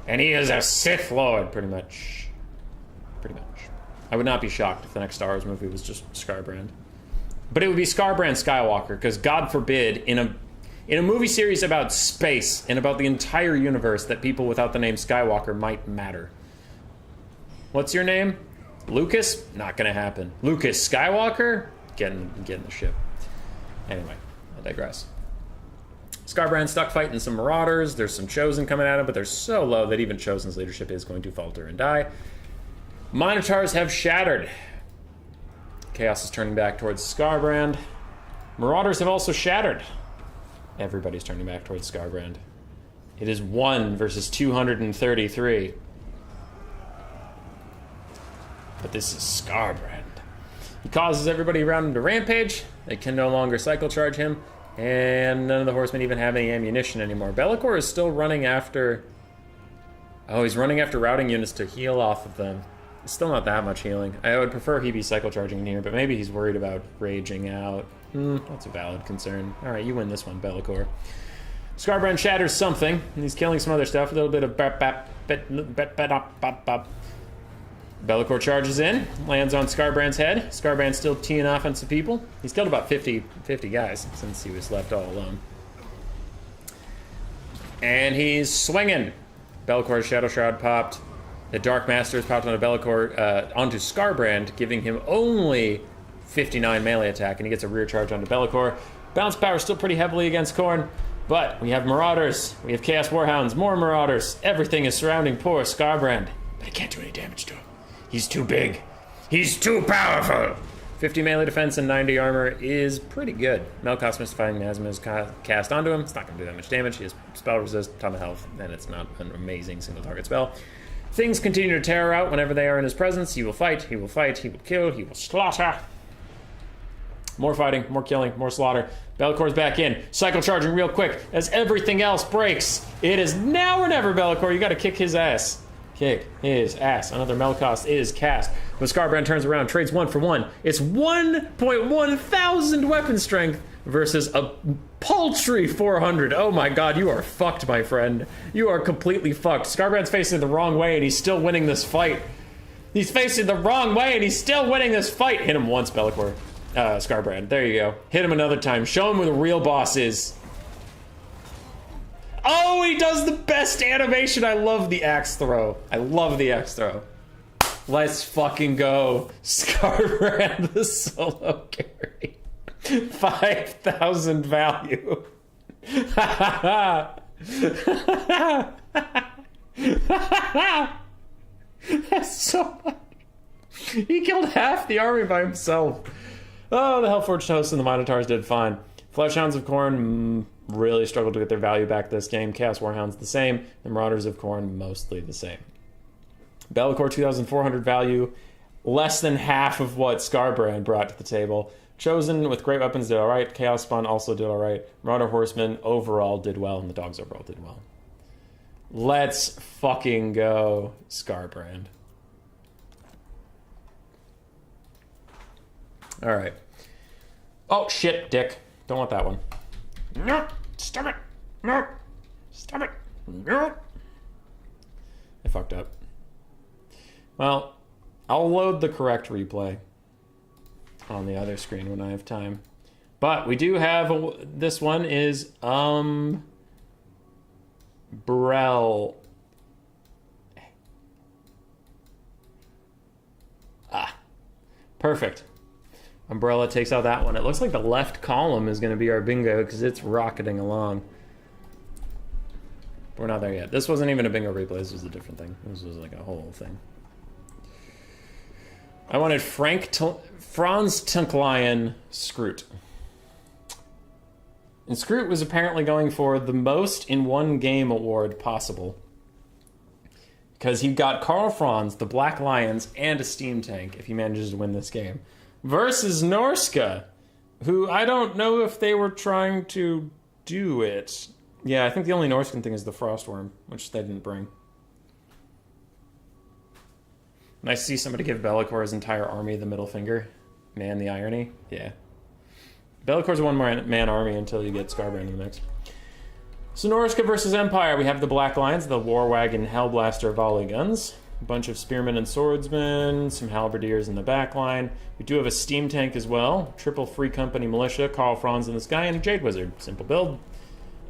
And he is a Sith Lord, pretty much. Pretty much. I would not be shocked if the next Star Wars movie was just Scarbrand. But it would be Scarbrand Skywalker, because God forbid, in a movie series about space and about the entire universe, that people without the name Skywalker might matter. What's your name? Lucas? Not gonna happen. Lucas Skywalker? Get in the ship. Anyway, I digress. Scarbrand's stuck fighting some Marauders. There's some Chosen coming at him, but they're so low that even Chosen's leadership is going to falter and die. Minotaurs have shattered. Chaos is turning back towards Scarbrand. Marauders have also shattered. Everybody's turning back towards Scarbrand. It is 1 versus 233. But this is Scarbrand. He causes everybody around him to rampage. They can no longer cycle charge him. And none of the horsemen even have any ammunition anymore. Be'lakor is still running after... Oh, he's running after routing units to heal off of them. It's still not that much healing. I would prefer he be cycle charging in here, but maybe he's worried about raging out. That's a valid concern. Alright, you win this one, Be'lakor. Scarbrand shatters something, and he's killing some other stuff. A little bit of Be'lakor charges in, lands on Scarbrand's head. Scarbrand's still teeing off on some people. He's killed about 50 guys since he was left all alone. And he's swinging. Be'lakor's Shadow Shroud popped. The Dark Master has popped onto Be'lakor, onto Scarbrand, giving him only 59 melee attack, and he gets a rear charge onto Be'lakor. Bounce power still pretty heavily against Khorne, but we have Marauders, we have Chaos Warhounds, more Marauders. Everything is surrounding poor Scarbrand, but it can't do any damage to him. He's too big. He's too powerful. 50 melee defense and 90 armor is pretty good. Melkoth's Mystifying Miasma is cast onto him. It's not going to do that much damage. He has spell resist, ton of health, and it's not an amazing single target spell. Things continue to tear out whenever they are in his presence. He will fight, he will fight, he will kill, he will slaughter. More fighting, more killing, more slaughter. Be'lakor's back in. Cycle charging real quick as everything else breaks. It is now or never, Be'lakor. You got to kick his ass. Kick his ass. Another Melkoth is cast. When Skarbrand turns around, trades 1 for 1. It's 1.1 thousand weapon strength versus a paltry 400. Oh my god, you are fucked, my friend. You are completely fucked. Skarbrand's facing the wrong way and he's still winning this fight. He's facing the wrong way and he's still winning this fight. Hit him once, Be'lakor. Skarbrand. There you go. Hit him another time. Show him who the real boss is. Oh, he does the best animation. I love the axe throw. I love the axe throw. Let's fucking go. Skarbrand, the solo carry. 5,000 value. That's so much. He killed half the army by himself. Oh, the Hellforged Hosts and the Minotaurs did fine. Fleshhounds of Khorne really struggled to get their value back this game. Chaos Warhounds the same. The Marauders of Khorne mostly the same. Be'lakor 2,400 value, less than half of what Skarbrand brought to the table. Chosen with great weapons did alright. Chaos Spawn also did alright. Marauder Horsemen overall did well, and the dogs overall did well. Let's fucking go, Skarbrand. Alright. Oh, shit, dick. Don't want that one. No! Stop it! No! Stop it! No! I fucked up. Well, I'll load the correct replay on the other screen when I have time. But we do have this one is Brel. Perfect. Umbrella takes out that one. It looks like the left column is going to be our bingo because it's rocketing along. We're not there yet. This wasn't even a bingo replay. This was a different thing. This was like a whole thing. I wanted Franz Tunklion Scroot. And Scroot was apparently going for the most in one game award possible. Because he got Karl Franz, the Black Lions, and a steam tank if he manages to win this game. Versus Norsca, who I don't know if they were trying to do it. Yeah, I think the only Norscan thing is the Frostworm, which they didn't bring. Nice to see somebody give Be'lakor's entire army the middle finger. Man, the irony. Yeah. Be'lakor's a one-man army until you get Skarbrand in the mix. So Norsca versus Empire, we have the Black Lions, the War Wagon Hellblaster volley guns. A bunch of spearmen and swordsmen, some halberdiers in the back line. We do have a steam tank as well. Triple Free Company militia, Karl Franz in the sky, and a Jade Wizard. Simple build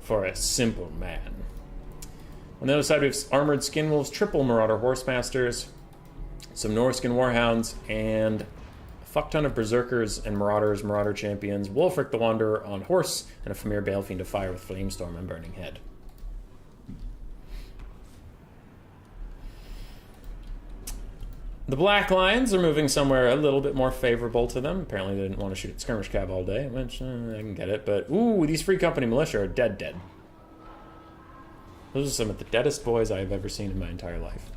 for a simple man. On the other side, we have armored skin wolves, triple Marauder Horsemasters, some Norscan Warhounds, and a fuck ton of Berserkers and Marauders, Marauder Champions, Wulfric the Wanderer on horse, and a Famir Balefiend of Fire with Flamestorm and Burning Head. The Black Lions are moving somewhere a little bit more favorable to them. Apparently they didn't want to shoot at Skirmish Cab all day, which I can get it. But, ooh, these Free Company militia are dead. Those are some of the deadest boys I have ever seen in my entire life.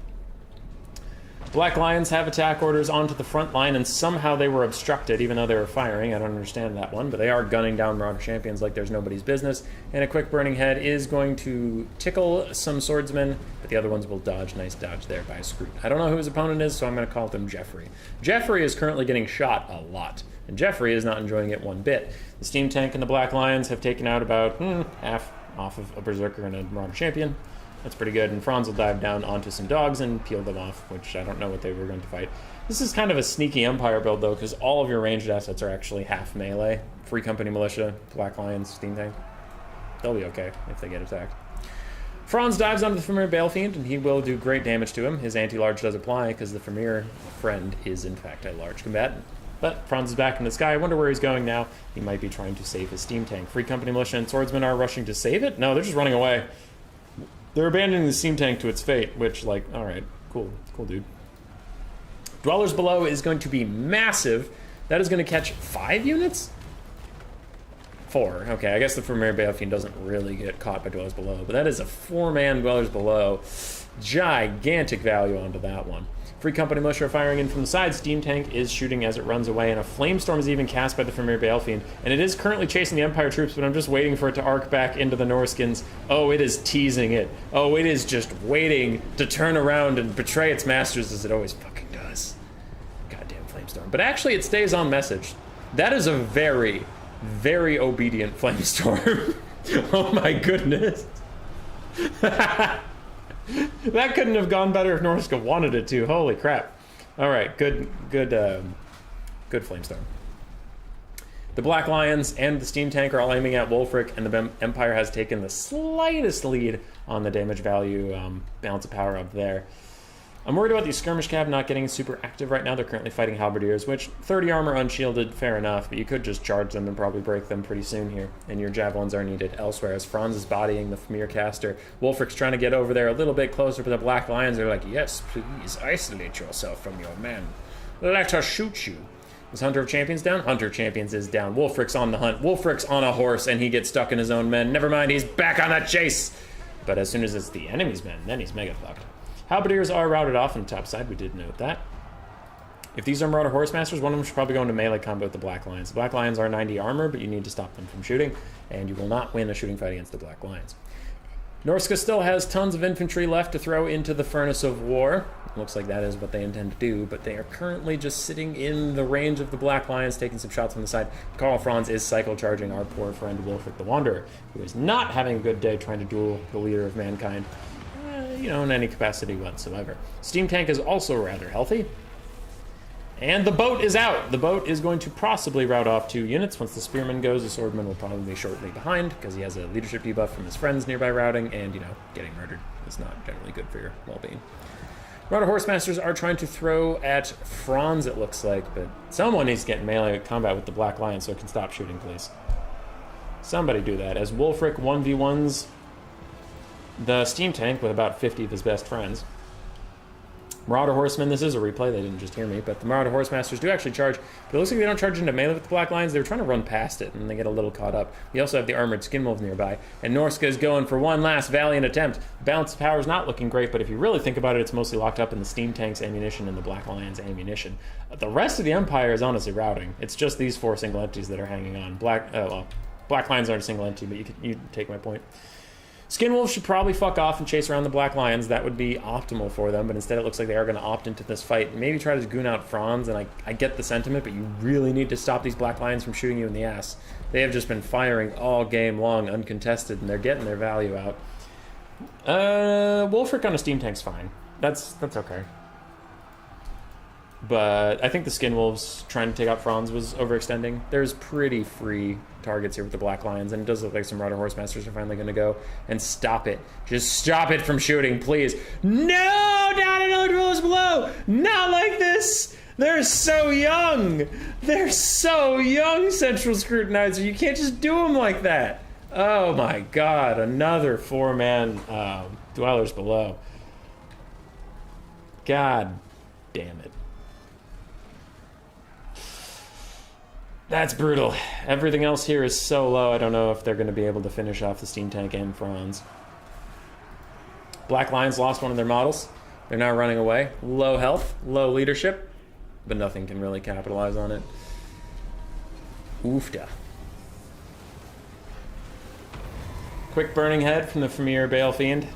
Black Lions have attack orders onto the front line, and somehow they were obstructed, even though they were firing. I don't understand that one, but they are gunning down Marauder Champions like there's nobody's business. And a quick Burning Head is going to tickle some swordsmen, but the other ones will dodge. Nice dodge there by Scroot. I don't know who his opponent is, so I'm going to call him Jeffrey. Jeffrey is currently getting shot a lot, and Jeffrey is not enjoying it one bit. The Steam Tank and the Black Lions have taken out about half off of a Berserker and a Marauder Champion. That's pretty good, and Franz will dive down onto some dogs and peel them off, which I don't know what they were going to fight. This is kind of a sneaky Empire build, though, because all of your ranged assets are actually half melee. Free Company Militia, Black Lions, Steam Tank. They'll be okay if they get attacked. Franz dives onto the Famir Balefiend, and he will do great damage to him. His anti-large does apply, because the Famir friend is, in fact, a large combatant. But Franz is back in the sky. I wonder where he's going now. He might be trying to save his Steam Tank. Free Company Militia and Swordsmen are rushing to save it? No, they're just running away. They're abandoning the steam tank to its fate, which, like, alright, cool, dude. Dwellers Below is going to be massive. That is going to catch 5 units? 4. Okay, I guess the Premier Balefiend doesn't really get caught by Dwellers Below, but that is a 4-man Dwellers Below. Gigantic value onto that one. Free Company Militia are firing in from the side. Steam Tank is shooting as it runs away, and a Flamestorm is even cast by the Premier Balefiend. And it is currently chasing the Empire troops, but I'm just waiting for it to arc back into the Norskins. Oh, it is teasing it. Oh, it is just waiting to turn around and betray its masters as it always fucking does. Goddamn Flamestorm. But actually, it stays on message. That is a very, very obedient Flamestorm. Oh my goodness. That couldn't have gone better if Norsca wanted it to. Holy crap. All right, good Flamestorm. The Black Lions and the Steam Tank are all aiming at Wulfric, and the Empire has taken the slightest lead on the damage value balance of power up there. I'm worried about these Skirmish Cav not getting super active right now. They're currently fighting Halberdiers, which 30 armor unshielded, fair enough, but you could just charge them and probably break them pretty soon here, and your Javelins are needed elsewhere as Franz is bodying the Famir caster. Wulfric's trying to get over there a little bit closer, but the Black Lions are like, yes, please, isolate yourself from your men. Let us shoot you. Is Hunter of Champions down? Hunter of Champions is down. Wulfric's on the hunt. Wulfric's on a horse, and he gets stuck in his own men. Never mind, he's back on that chase. But as soon as it's the enemy's men, then he's mega fucked. Halberdiers are routed off on the top side. We did note that. If these are Marauder Horsemasters, one of them should probably go into melee combat with the Black Lions. The Black Lions are 90 armor, but you need to stop them from shooting, and you will not win a shooting fight against the Black Lions. Norsca still has tons of infantry left to throw into the Furnace of War. Looks like that is what they intend to do, but they are currently just sitting in the range of the Black Lions, taking some shots from the side. Karl Franz is cycle charging our poor friend Wulfric the Wanderer, who is not having a good day trying to duel the leader of mankind. You know, in any capacity whatsoever. Steam Tank is also rather healthy. And the boat is out. The boat is going to possibly route off 2 units. Once the Spearman goes, the Swordman will probably be shortly behind because he has a leadership debuff from his friends nearby routing, and, you know, getting murdered is not generally good for your well-being. Marauder Horsemasters are trying to throw at Franz, it looks like, but someone needs to get in melee combat with the Black Lion so it can stop shooting, please. Somebody do that. As Wulfric 1v1s the Steam Tank with about 50 of his best friends. Marauder Horsemen, this is a replay, they didn't just hear me, but the Marauder Horsemasters do actually charge, but it looks like they don't charge into melee with the Black Lions. They were trying to run past it, and they get a little caught up. We also have the Armored Skinwolves nearby, and Norsca is going for one last valiant attempt. Balance of power is not looking great, but if you really think about it, it's mostly locked up in the Steam Tank's ammunition and the Black Lions' ammunition. The rest of the Empire is honestly routing. It's just these 4 single entities that are hanging on. Black Lions aren't a single entity, but you take my point. Skinwolves should probably fuck off and chase around the Black Lions. That would be optimal for them, but instead it looks like they are going to opt into this fight. Maybe try to goon out Franz, and I get the sentiment, but you really need to stop these Black Lions from shooting you in the ass. They have just been firing all game long, uncontested, and they're getting their value out. Wulfric on a Steam Tank's fine. That's okay. But I think the Skinwolves trying to take out Franz was overextending. There's pretty free targets here with the Black Lions, and it does look like some Marauder Horsemasters are finally going to go and stop it. Just stop it from shooting, please. No! Down in Ogres below! Not like this! They're so young! They're so young, Central Scrutinizer. You can't just do them like that. Oh my god, another 4-man Dwellers Below. God damn it. That's brutal. Everything else here is so low, I don't know if they're going to be able to finish off the Steam Tank and Franz. Black Lions lost one of their models. They're now running away. Low health, low leadership, but nothing can really capitalize on it. Oofda. Quick burning head from the Famir Balefiend.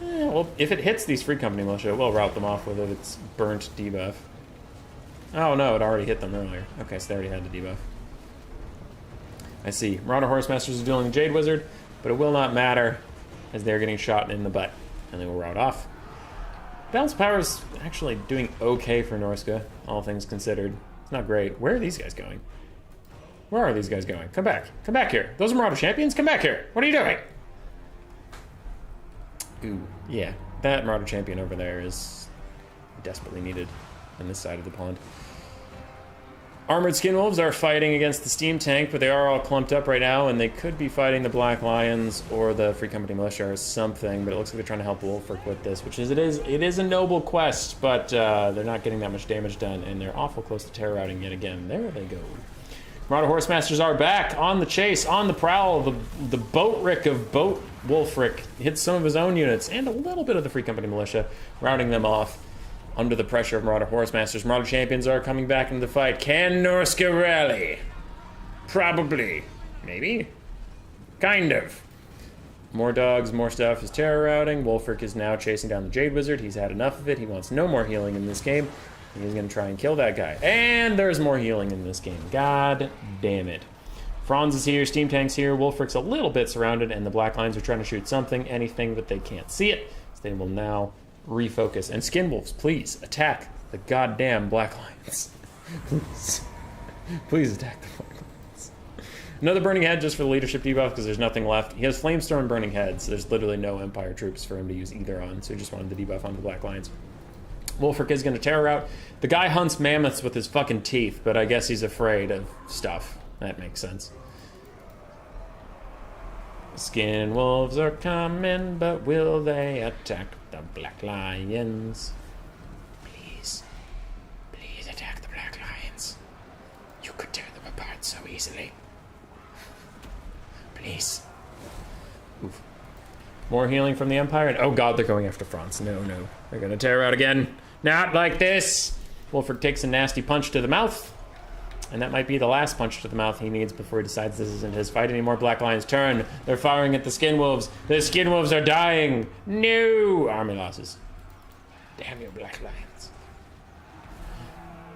Well, if it hits these Free Company militia, it will rout them off with its burnt debuff. Oh no, it already hit them earlier. Okay, so they already had the debuff. I see. Marauder Horsemasters are dealing with Jade Wizard, but it will not matter as they're getting shot in the butt, and they will rout off. Balance Power is actually doing okay for Norsca, all things considered. It's not great. Where are these guys going? Where are these guys going? Come back. Come back here. Those are Marauder Champions? Come back here. What are you doing? Ooh, yeah. That Marauder Champion over there is desperately needed on this side of the pond. Armored Skinwolves are fighting against the Steam Tank, but they are all clumped up right now, and they could be fighting the Black Lions or the Free Company Militia or something, but it looks like they're trying to help Wolfric with this, which is, it is a noble quest, but they're not getting that much damage done, and they're awful close to terror routing yet again. There they go. Marauder Horsemasters are back, on the chase, on the prowl. The Boat Rick of Boat Wolfric hits some of his own units, and a little bit of the Free Company Militia, routing them off. Under the pressure of Marauder Horsemasters, Marauder Champions are coming back into the fight. Can Norsca rally? Probably. Maybe? Kind of. More dogs, more stuff is terror routing. Wolfric is now chasing down the Jade Wizard. He's had enough of it. He wants no more healing in this game. He's going to try and kill that guy. And there's more healing in this game. God damn it. Franz is here, Steam Tank's here, Wolfric's a little bit surrounded, and the Black Lions are trying to shoot something, anything, but they can't see it. So they will now refocus. And Skinwolves, please attack the goddamn Black Lions. Please. Please attack the Black Lions. Another Burning Head just for the leadership debuff because there's nothing left. He has Flamestorm Burning Head, so there's literally no Empire troops for him to use either on, so he just wanted the debuff on the Black Lions. Wolfric is going to terror out. The guy hunts mammoths with his fucking teeth, but I guess he's afraid of stuff. That makes sense. Skin wolves are coming, but will they attack the Black Lions? Please. Please attack the Black Lions. You could tear them apart so easily. Please. Oof. More healing from the Empire, and oh god, they're going after Franz. No, no. They're gonna tear out again. Not like this! Wolfric takes a nasty punch to the mouth. And that might be the last punch to the mouth he needs before he decides this isn't his fight anymore. Black Lions turn. They're firing at the Skinwolves. The Skinwolves are dying. No! Army losses. Damn you, Black Lions.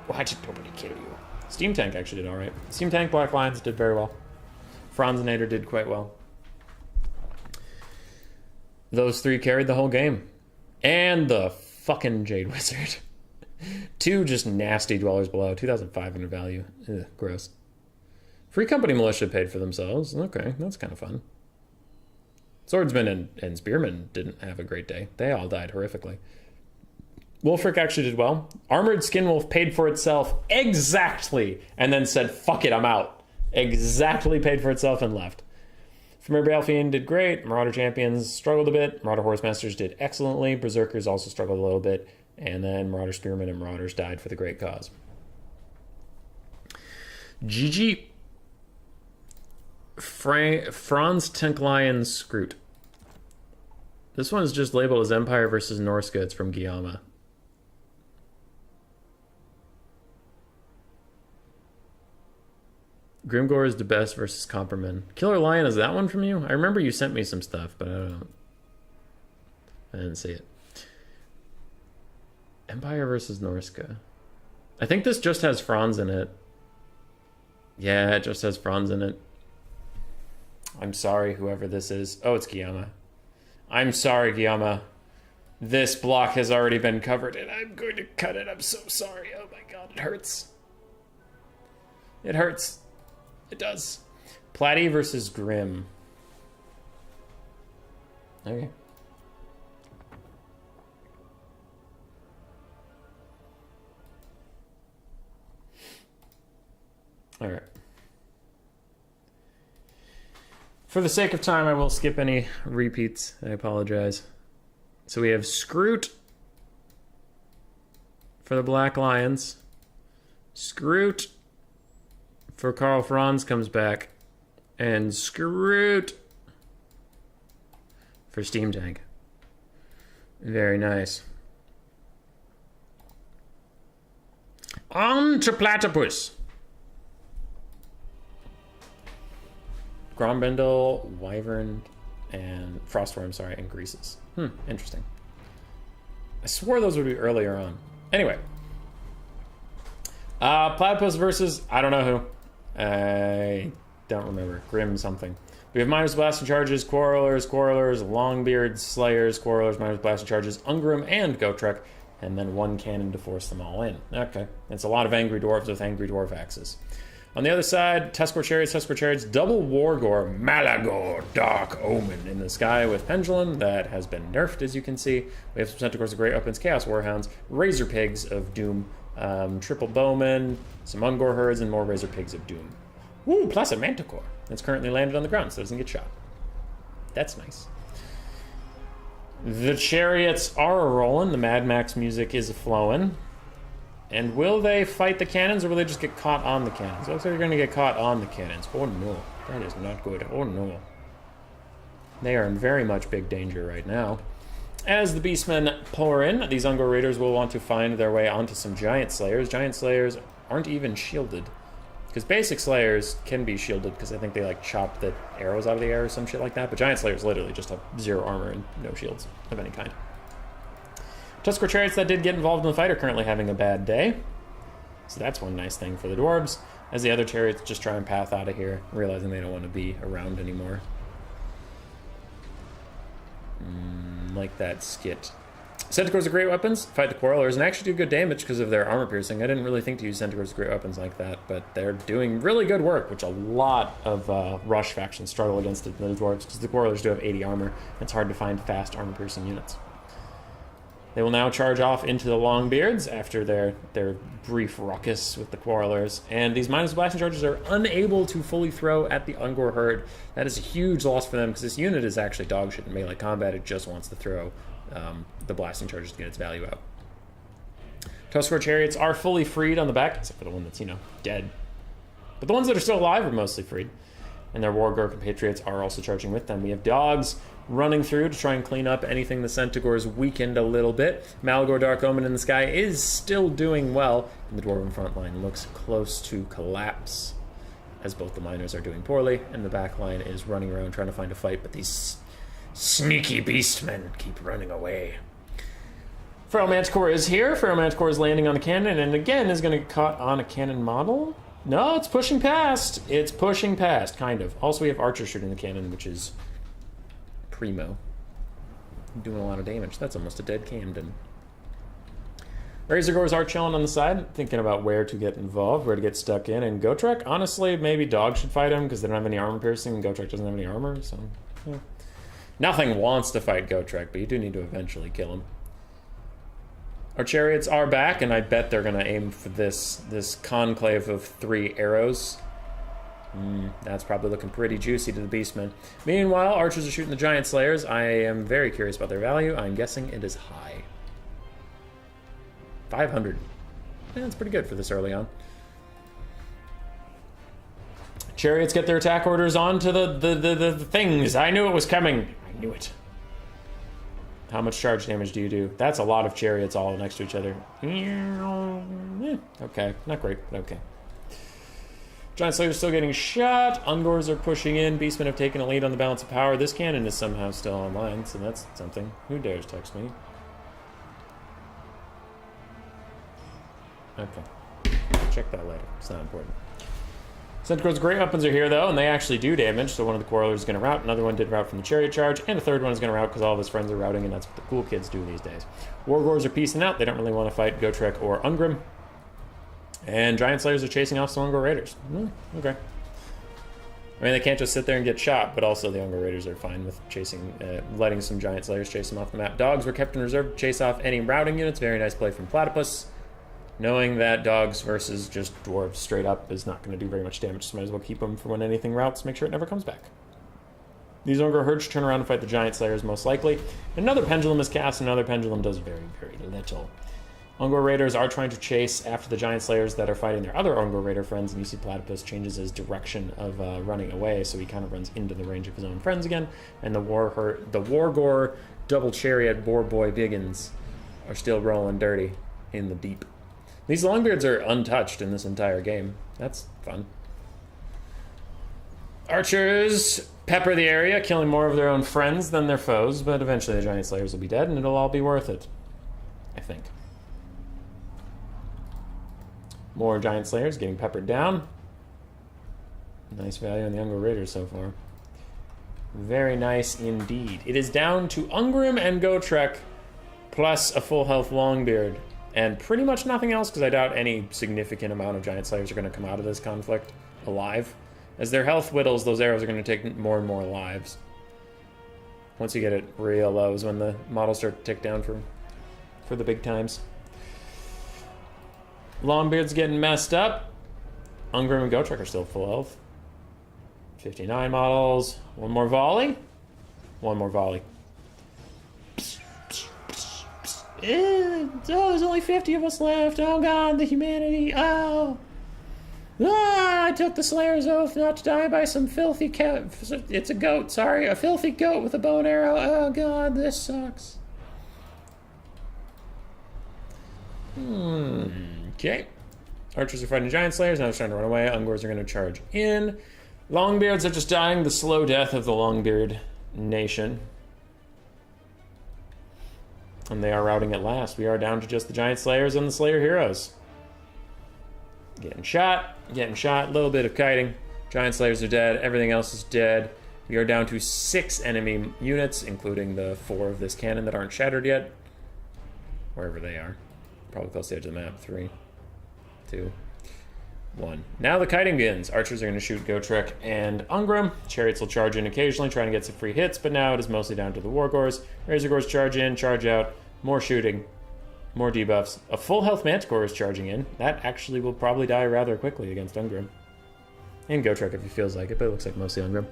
Why did nobody kill you? Steam Tank actually did alright. Steam Tank, Black Lions did very well. Franzinator did quite well. Those three carried the whole game. And the fucking Jade Wizard. Two just nasty Dwellers Below. 2,500 value. Ugh, gross. Free Company Militia paid for themselves. Okay, that's kind of fun. Swordsmen and Spearmen didn't have a great day. They all died horrifically. Wolfric actually did well. Armored Skinwolf paid for itself exactly, and then said, fuck it, I'm out. Exactly paid for itself and left. Familiar Balfian did great. Marauder Champions struggled a bit. Marauder Horsemasters did excellently. Berserkers also struggled a little bit. And then Marauder Spearmen and Marauders died for the great cause. GG. Franz Tenklion Scroot. This one is just labeled as Empire versus Norsca. It's from Guillaume. Grimgore is the best versus Copperman. Killer Lion, is that one from you? I remember you sent me some stuff, but I don't know. I didn't see it. Empire versus Norsca. I think this just has Franz in it. Yeah, it just has Franz in it. I'm sorry, whoever this is. Oh, it's Guillaume. I'm sorry, Guillaume. This block has already been covered, and I'm going to cut it. I'm so sorry. Oh my god, it hurts. It hurts. It does. Platy versus Grim. Okay. All right. For the sake of time, I will skip any repeats. I apologize. So we have Scroot for the Black Lions. Scroot for Karl Franz comes back. And Scroot for Steam Tank. Very nice. On to Platypus. Grombendel, Wyvern, and Frostworm, sorry, and Greases. Interesting. I swore those would be earlier on. Anyway. Platypus versus, I don't know who. I don't remember. Grim something. We have Miners, Blasting Charges, Quarrelers, Longbeards, Slayers, Quarrelers, Miners, Blasting Charges, Ungrim, and Gotrek, and then one cannon to force them all in. Okay. It's a lot of Angry Dwarves with Angry Dwarf axes. On the other side, Tuskor Chariots, double Wargore, Malagor, Dark Omen in the sky with Pendulum that has been nerfed, as you can see. We have some Centaurs of Great Opens, Chaos Warhounds, Razor Pigs of Doom, Triple bowmen, some Ungor herds, and more razor pigs of doom. Woo, plus a manticore that's currently landed on the ground so it doesn't get shot. That's nice. The chariots are a-rolling. The Mad Max music is flowing. And will they fight the cannons, or will they just get caught on the cannons? Looks like they're going to get caught on the cannons. Oh no, that is not good. Oh no. They are in very much big danger right now. As the Beastmen pour in, these Ungor Raiders will want to find their way onto some Giant Slayers. Giant Slayers aren't even shielded. Because basic Slayers can be shielded, because I think they like chop the arrows out of the air or some shit like that. But Giant Slayers literally just have 0 armor and no shields of any kind. Tuskar Chariots that did get involved in the fight are currently having a bad day. So that's one nice thing for the Dwarves. As the other Chariots just try and path out of here, realizing they don't want to be around anymore. Like that skit. Centaurs are great weapons, fight the Quarrelers, and actually do good damage because of their armor piercing. I didn't really think to use Centaurs as great weapons like that, but they're doing really good work, which a lot of Rush factions struggle against it in the Dwarves, because the Quarrelers do have 80 armor. It's hard to find fast armor piercing units. They will now charge off into the Longbeards after their brief ruckus with the Quarrelers, and these minus blasting charges are unable to fully throw at the Ungor herd. That is a huge loss for them, because this unit is actually dog shit in melee combat. It just wants to throw the blasting charges to get its value out. Tuskar Chariots are fully freed on the back, except for the one that's, dead. But the ones that are still alive are mostly freed. And their Wargore compatriots are also charging with them. We have dogs running through to try and clean up anything the Centaurs weakened a little bit. Malgor Dark Omen in the sky is still doing well, and the Dwarven front line looks close to collapse, as both the miners are doing poorly, and the back line is running around trying to find a fight, but these sneaky beastmen keep running away. Feral Manticore is here. Feral Manticore is landing on the cannon, and again is going to get caught on a cannon model. No, it's pushing past. It's pushing past, kind of. Also, we have Archer shooting the cannon, which is primo. Doing a lot of damage. That's almost a dead Camden. Razorgores are chilling on the side, thinking about where to get involved, where to get stuck in. And Gotrek, honestly, maybe Dog should fight him, because they don't have any armor piercing, and Gotrek doesn't have any armor, so... yeah. Nothing wants to fight Gotrek, but you do need to eventually kill him. Our chariots are back, and I bet they're going to aim for this conclave of 3 arrows. That's probably looking pretty juicy to the Beastmen. Meanwhile, archers are shooting the Giant Slayers. I am very curious about their value. I'm guessing it is high. 500. Yeah, that's pretty good for this early on. Chariots get their attack orders on to the things. I knew it was coming. I knew it. How much charge damage do you do? That's a lot of chariots all next to each other. Okay, not great, but okay. Giant Slayers still getting shot. Ungors are pushing in. Beastmen have taken a lead on the balance of power. This cannon is somehow still online, so that's something. Who dares text me? Okay. Check that later. It's not important. Centaur's great weapons are here, though, and they actually do damage, so one of the Quarrelers is going to rout, another one did rout from the Chariot Charge, and a third one is going to rout because all of his friends are routing, and that's what the cool kids do these days. Wargores are piecing out. They don't really want to fight Gotrek or Ungrim. And Giant Slayers are chasing off some Ungor Raiders. Okay. I mean, they can't just sit there and get shot, but also the Ungor Raiders are fine with chasing, letting some Giant Slayers chase them off the map. Dogs were kept in reserve to chase off any routing units. Very nice play from Platypus. Knowing that dogs versus just dwarves straight up is not going to do very much damage, so might as well keep them for when anything routes, make sure it never comes back. These Ungor herds turn around and fight the Giant Slayers most likely. Another pendulum is cast, another pendulum does very, very little. Ungor Raiders are trying to chase after the Giant Slayers that are fighting their other Ungor Raider friends, and you see Platypus changes his direction of running away, so he kind of runs into the range of his own friends again, and the Wargore Double Chariot Boar Boy Biggins are still rolling dirty in the deep. These Longbeards are untouched in this entire game. That's fun. Archers pepper the area, killing more of their own friends than their foes, but eventually the Giant Slayers will be dead, and it'll all be worth it. I think. More Giant Slayers getting peppered down. Nice value on the Ungor Raiders so far. Very nice indeed. It is down to Ungrim and Gotrek, plus a full health Longbeard. And pretty much nothing else, because I doubt any significant amount of Giant Slayers are going to come out of this conflict alive. As their health whittles, those arrows are going to take more and more lives. Once you get it real low is when the models start to tick down for the big times. Longbeard's getting messed up. Ungrim and Gotrek are still full health. 59 models. One more volley. One more volley. Oh, there's only 50 of us left. Oh god, the humanity. Oh. Ah, I took the Slayer's oath not to die by some filthy cat. It's a goat, sorry. A filthy goat with a bow and arrow. Oh god, this sucks. Okay. Archers are fighting giant slayers. Now they're trying to run away. Ungors are going to charge in. Longbeards are just dying the slow death of the Longbeard nation. And they are routing at last. We are down to just the giant slayers and the slayer heroes. Getting shot. A little bit of kiting. Giant slayers are dead. Everything else is dead. We are down to 6 enemy units, including the 4 of this cannon that aren't shattered yet. Wherever they are. Probably close to the edge of the map. 3, 2, 1. Now the kiting begins. Archers are going to shoot Gotrek and Ungrim. Chariots will charge in occasionally, trying to get some free hits, but now it is mostly down to the Wargors. Razorgors charge in, charge out. More shooting. More debuffs. A full health Manticore is charging in. That actually will probably die rather quickly against Ungrim. And Gotrek if he feels like it, but it looks like mostly Ungrim.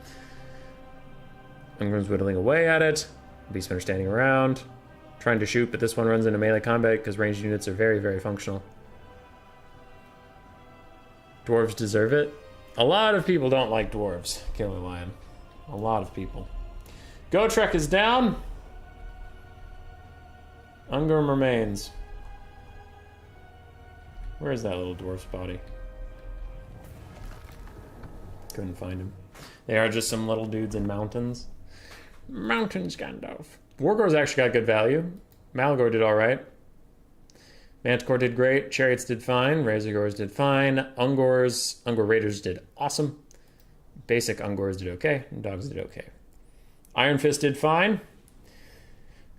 Ungrim's whittling away at it. Beastmen are standing around, trying to shoot, but this one runs into melee combat because ranged units are very, very functional. Dwarves deserve it. A lot of people don't like dwarves, Killer Lion. A lot of people. Gotrek is down. Ungrim remains. Where is that little dwarf's body? Couldn't find him. They are just some little dudes in mountains. Mountains, Gandalf. Wargor's actually got good value. Malgor did alright. Manticore did great. Chariots did fine. Razorgors did fine. Ungor Raiders did awesome. Basic Ungors did okay. And Dogs did okay. Iron Fist did fine.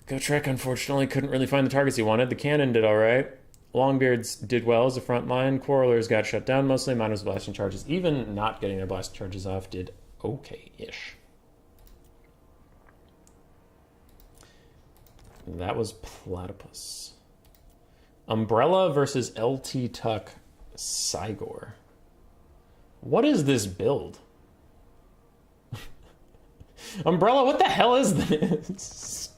Gotrek, unfortunately, couldn't really find the targets he wanted. The cannon did alright. Longbeards did well as a front line. Quarrelers got shut down mostly. Miners blasting charges, even not getting their blasting charges off, did okay-ish. That was Platypus. Umbrella versus LT Tuck Cygor. What is this build? Umbrella, what the hell is this?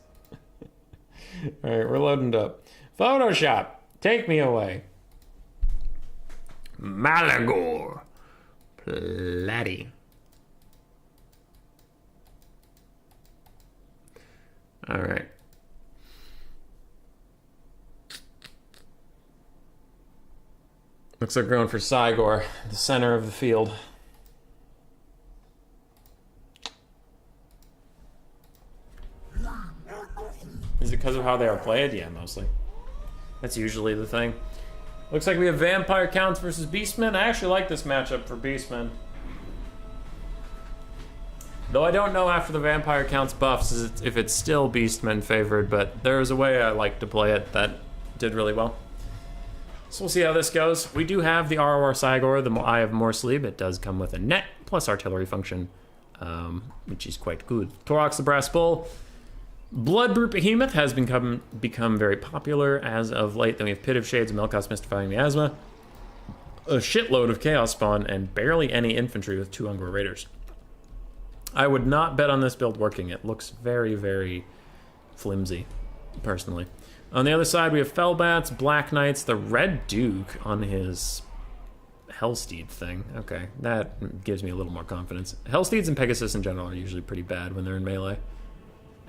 Alright, we're loading up. Photoshop, take me away. Malagor. Platy. Alright. Looks like we're going for Cygor, the center of the field. Is it because of how they are played? Yeah, mostly. That's usually the thing. Looks like we have Vampire Counts versus Beastmen. I actually like this matchup for Beastmen. Though I don't know after the Vampire Counts buffs if it's still Beastmen favored, but there is a way I like to play it that did really well. So we'll see how this goes. We do have the ROR Cygor, the Eye of Morsleep. It does come with a net plus artillery function, which is quite good. Torox the Brass Bull. Bloodbrute Behemoth has become very popular as of late. Then we have Pit of Shades, Melkos Mystifying Miasma, a shitload of Chaos Spawn, and barely any infantry with 2 Ungor Raiders. I would not bet on this build working. It looks very, very flimsy, personally. On the other side, we have Fellbats, Black Knights, the Red Duke on his Hellsteed thing. Okay, that gives me a little more confidence. Hellsteeds and Pegasus in general are usually pretty bad when they're in melee.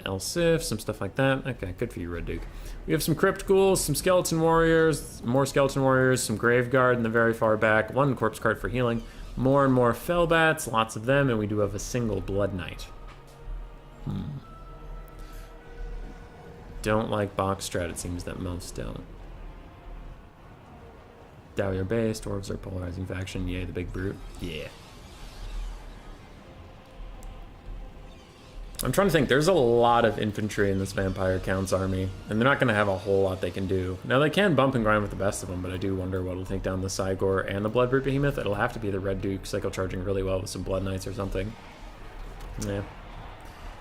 Elsif, some stuff like that. Okay, good for you, Red Duke. We have some Crypt Ghouls, some Skeleton Warriors, more Skeleton Warriors, some Graveguard in the very far back, 1 Corpse Cart for healing, more and more Fellbats, lots of them, and we do have a single Blood Knight. Don't like box strat, it seems that most don't. Dowyer base, Dwarves are polarizing faction, yay, the big brute. Yeah. I'm trying to think, there's a lot of infantry in this Vampire Counts army, and they're not going to have a whole lot they can do. Now, they can bump and grind with the best of them, but I do wonder what will take down the Cygor and the Bloodbrute Behemoth. It'll have to be the Red Duke, cycle charging really well with some Blood Knights or something. Yeah.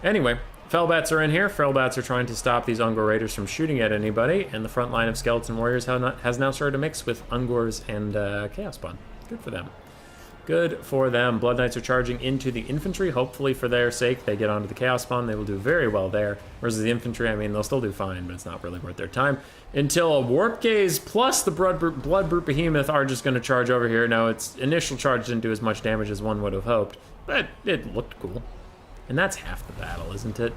Anyway, Fellbats are in here. Fellbats are trying to stop these Ungor Raiders from shooting at anybody, and the front line of Skeleton Warriors has now started to mix with Ungors and Chaos Spawn. Good for them. Good for them. Blood Knights are charging into the infantry. Hopefully, for their sake, they get onto the Chaos Spawn. They will do very well there. Whereas the infantry, I mean, they'll still do fine, but it's not really worth their time. Until a Warp Gaze plus the Blood Brute Behemoth are just going to charge over here. Now, its initial charge didn't do as much damage as one would have hoped, but it looked cool. And that's half the battle, isn't it?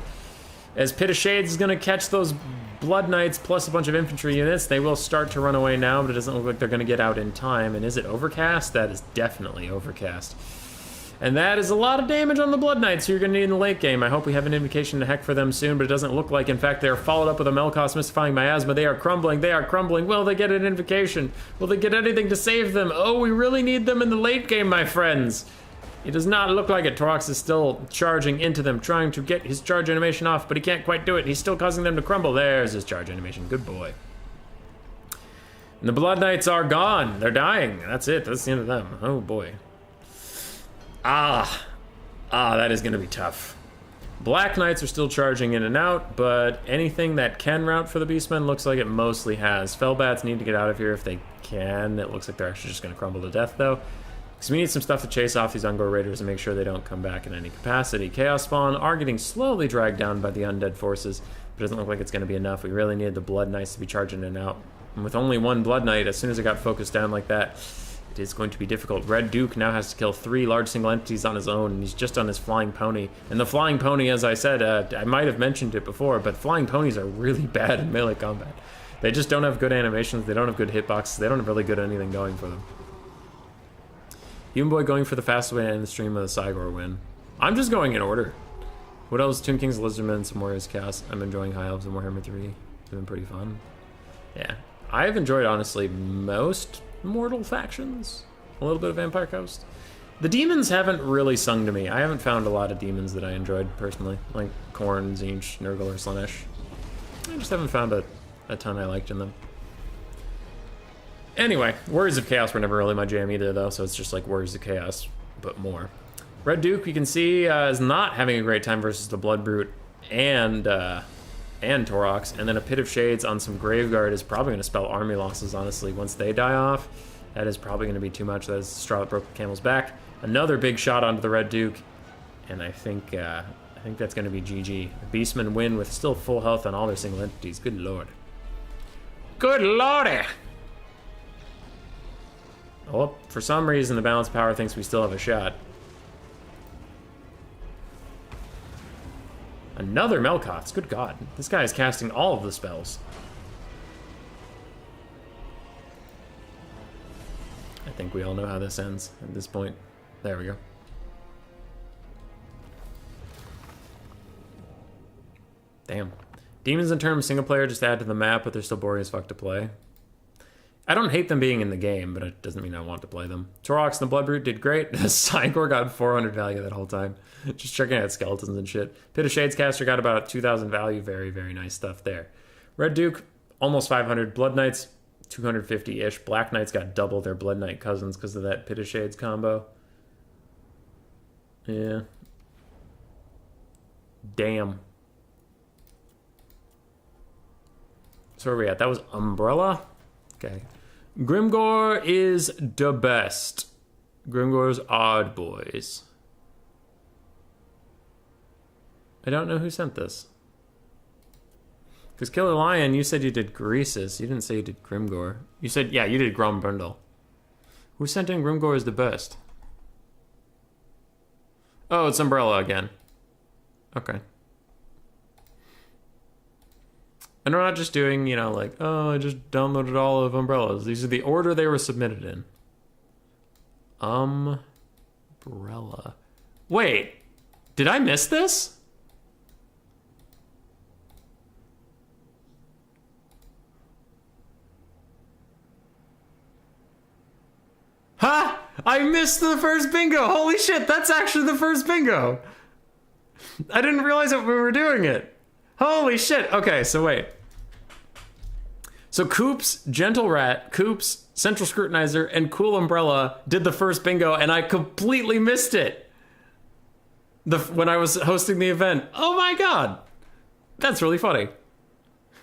As Pit of Shades is going to catch those Blood Knights plus a bunch of infantry units, they will start to run away now, but it doesn't look like they're going to get out in time. And is it overcast? That is definitely overcast. And that is a lot of damage on the Blood Knights you're going to need in the late game. I hope we have an invocation to heck for them soon, but it doesn't look like. In fact, they're followed up with a Melkos Mystifying Miasma. They are crumbling. They are crumbling. Will they get an invocation? Will they get anything to save them? Oh, we really need them in the late game, my friends. It does not look like it. Torox is still charging into them, trying to get his charge animation off, but he can't quite do it. He's still causing them to crumble. There's his charge animation. Good boy. And the Blood Knights are gone. They're dying. That's it. That's the end of them. Oh, boy. That is going to be tough. Black Knights are still charging in and out, but anything that can route for the Beastmen looks like it mostly has. Fellbats need to get out of here if they can. It looks like they're actually just going to crumble to death, though. Because we need some stuff to chase off these Ungor Raiders and make sure they don't come back in any capacity. Chaos Spawn are getting slowly dragged down by the undead forces, but it doesn't look like it's going to be enough. We really need the Blood Knights to be charging in and out. And with only one Blood Knight, as soon as it got focused down like that, it is going to be difficult. Red Duke now has to kill 3 large single entities on his own, and he's just on his Flying Pony. And the Flying Pony, as I said, I might have mentioned it before, but Flying Ponies are really bad in melee combat. They just don't have good animations, they don't have good hitboxes, they don't have really good anything going for them. Human Boy going for the fastest way to end the stream of the Cygor win. I'm just going in order. What else? Tomb Kings, Lizardmen, some Warriors Chaos. I'm enjoying High Elves and Warhammer 3. It's been pretty fun. Yeah. I've enjoyed, honestly, most Mortal factions. A little bit of Vampire Coast. The demons haven't really sung to me. I haven't found a lot of demons that I enjoyed, personally. Like Khorne, Tzeentch, Nurgle, or Slaanesh. I just haven't found a ton I liked in them. Anyway, Warriors of Chaos were never really my jam either, though, so it's just like Warriors of Chaos, but more. Red Duke, you can see, is not having a great time versus the Blood Brute and Torox, and then a Pit of Shades on some Graveguard is probably going to spell army losses, honestly. Once they die off, that is probably going to be too much. That is the straw that broke the camel's back. Another big shot onto the Red Duke, and I think that's going to be GG. The Beastmen win with still full health on all their single entities. Good lord. Good lordy! Oh, for some reason, the Balance of Power thinks we still have a shot. Another Melkoths. Good god. This guy is casting all of the spells. I think we all know how this ends at this point. There we go. Damn. Demons in terms of single player just add to the map, but they're still boring as fuck to play. I don't hate them being in the game, but it doesn't mean I want to play them. Torox and the Blood Brute did great. Cygor got 400 value that whole time. Just checking out skeletons and shit. Pit of Shades caster got about 2,000 value. Very, very nice stuff there. Red Duke, almost 500. Blood Knights, 250-ish. Black Knights got double their Blood Knight cousins because of that Pit of Shades combo. Yeah. Damn. So where are we at? That was Umbrella? Okay. Grimgor is the best. Grimgor's Odd Boys. I don't know who sent this. Because Killer Lion, you said you did Greases. You didn't say you did Grimgor. You said, yeah, you did Grombrundle. Who sent in Grimgor is the best? Oh, it's Umbrella again. Okay. And we're not just doing, you know, like, oh, I just downloaded all of Umbrellas. These are the order they were submitted in. Umbrella. Wait, did I miss this? Ha! I missed the first bingo! Holy shit, that's actually the first bingo! I didn't realize that we were doing it. Holy shit! Okay, so wait. So Coops, Gentle Rat, Coops, Central Scrutinizer, and Cool Umbrella did the first bingo, and I completely missed it. when I was hosting the event. Oh my god! That's really funny.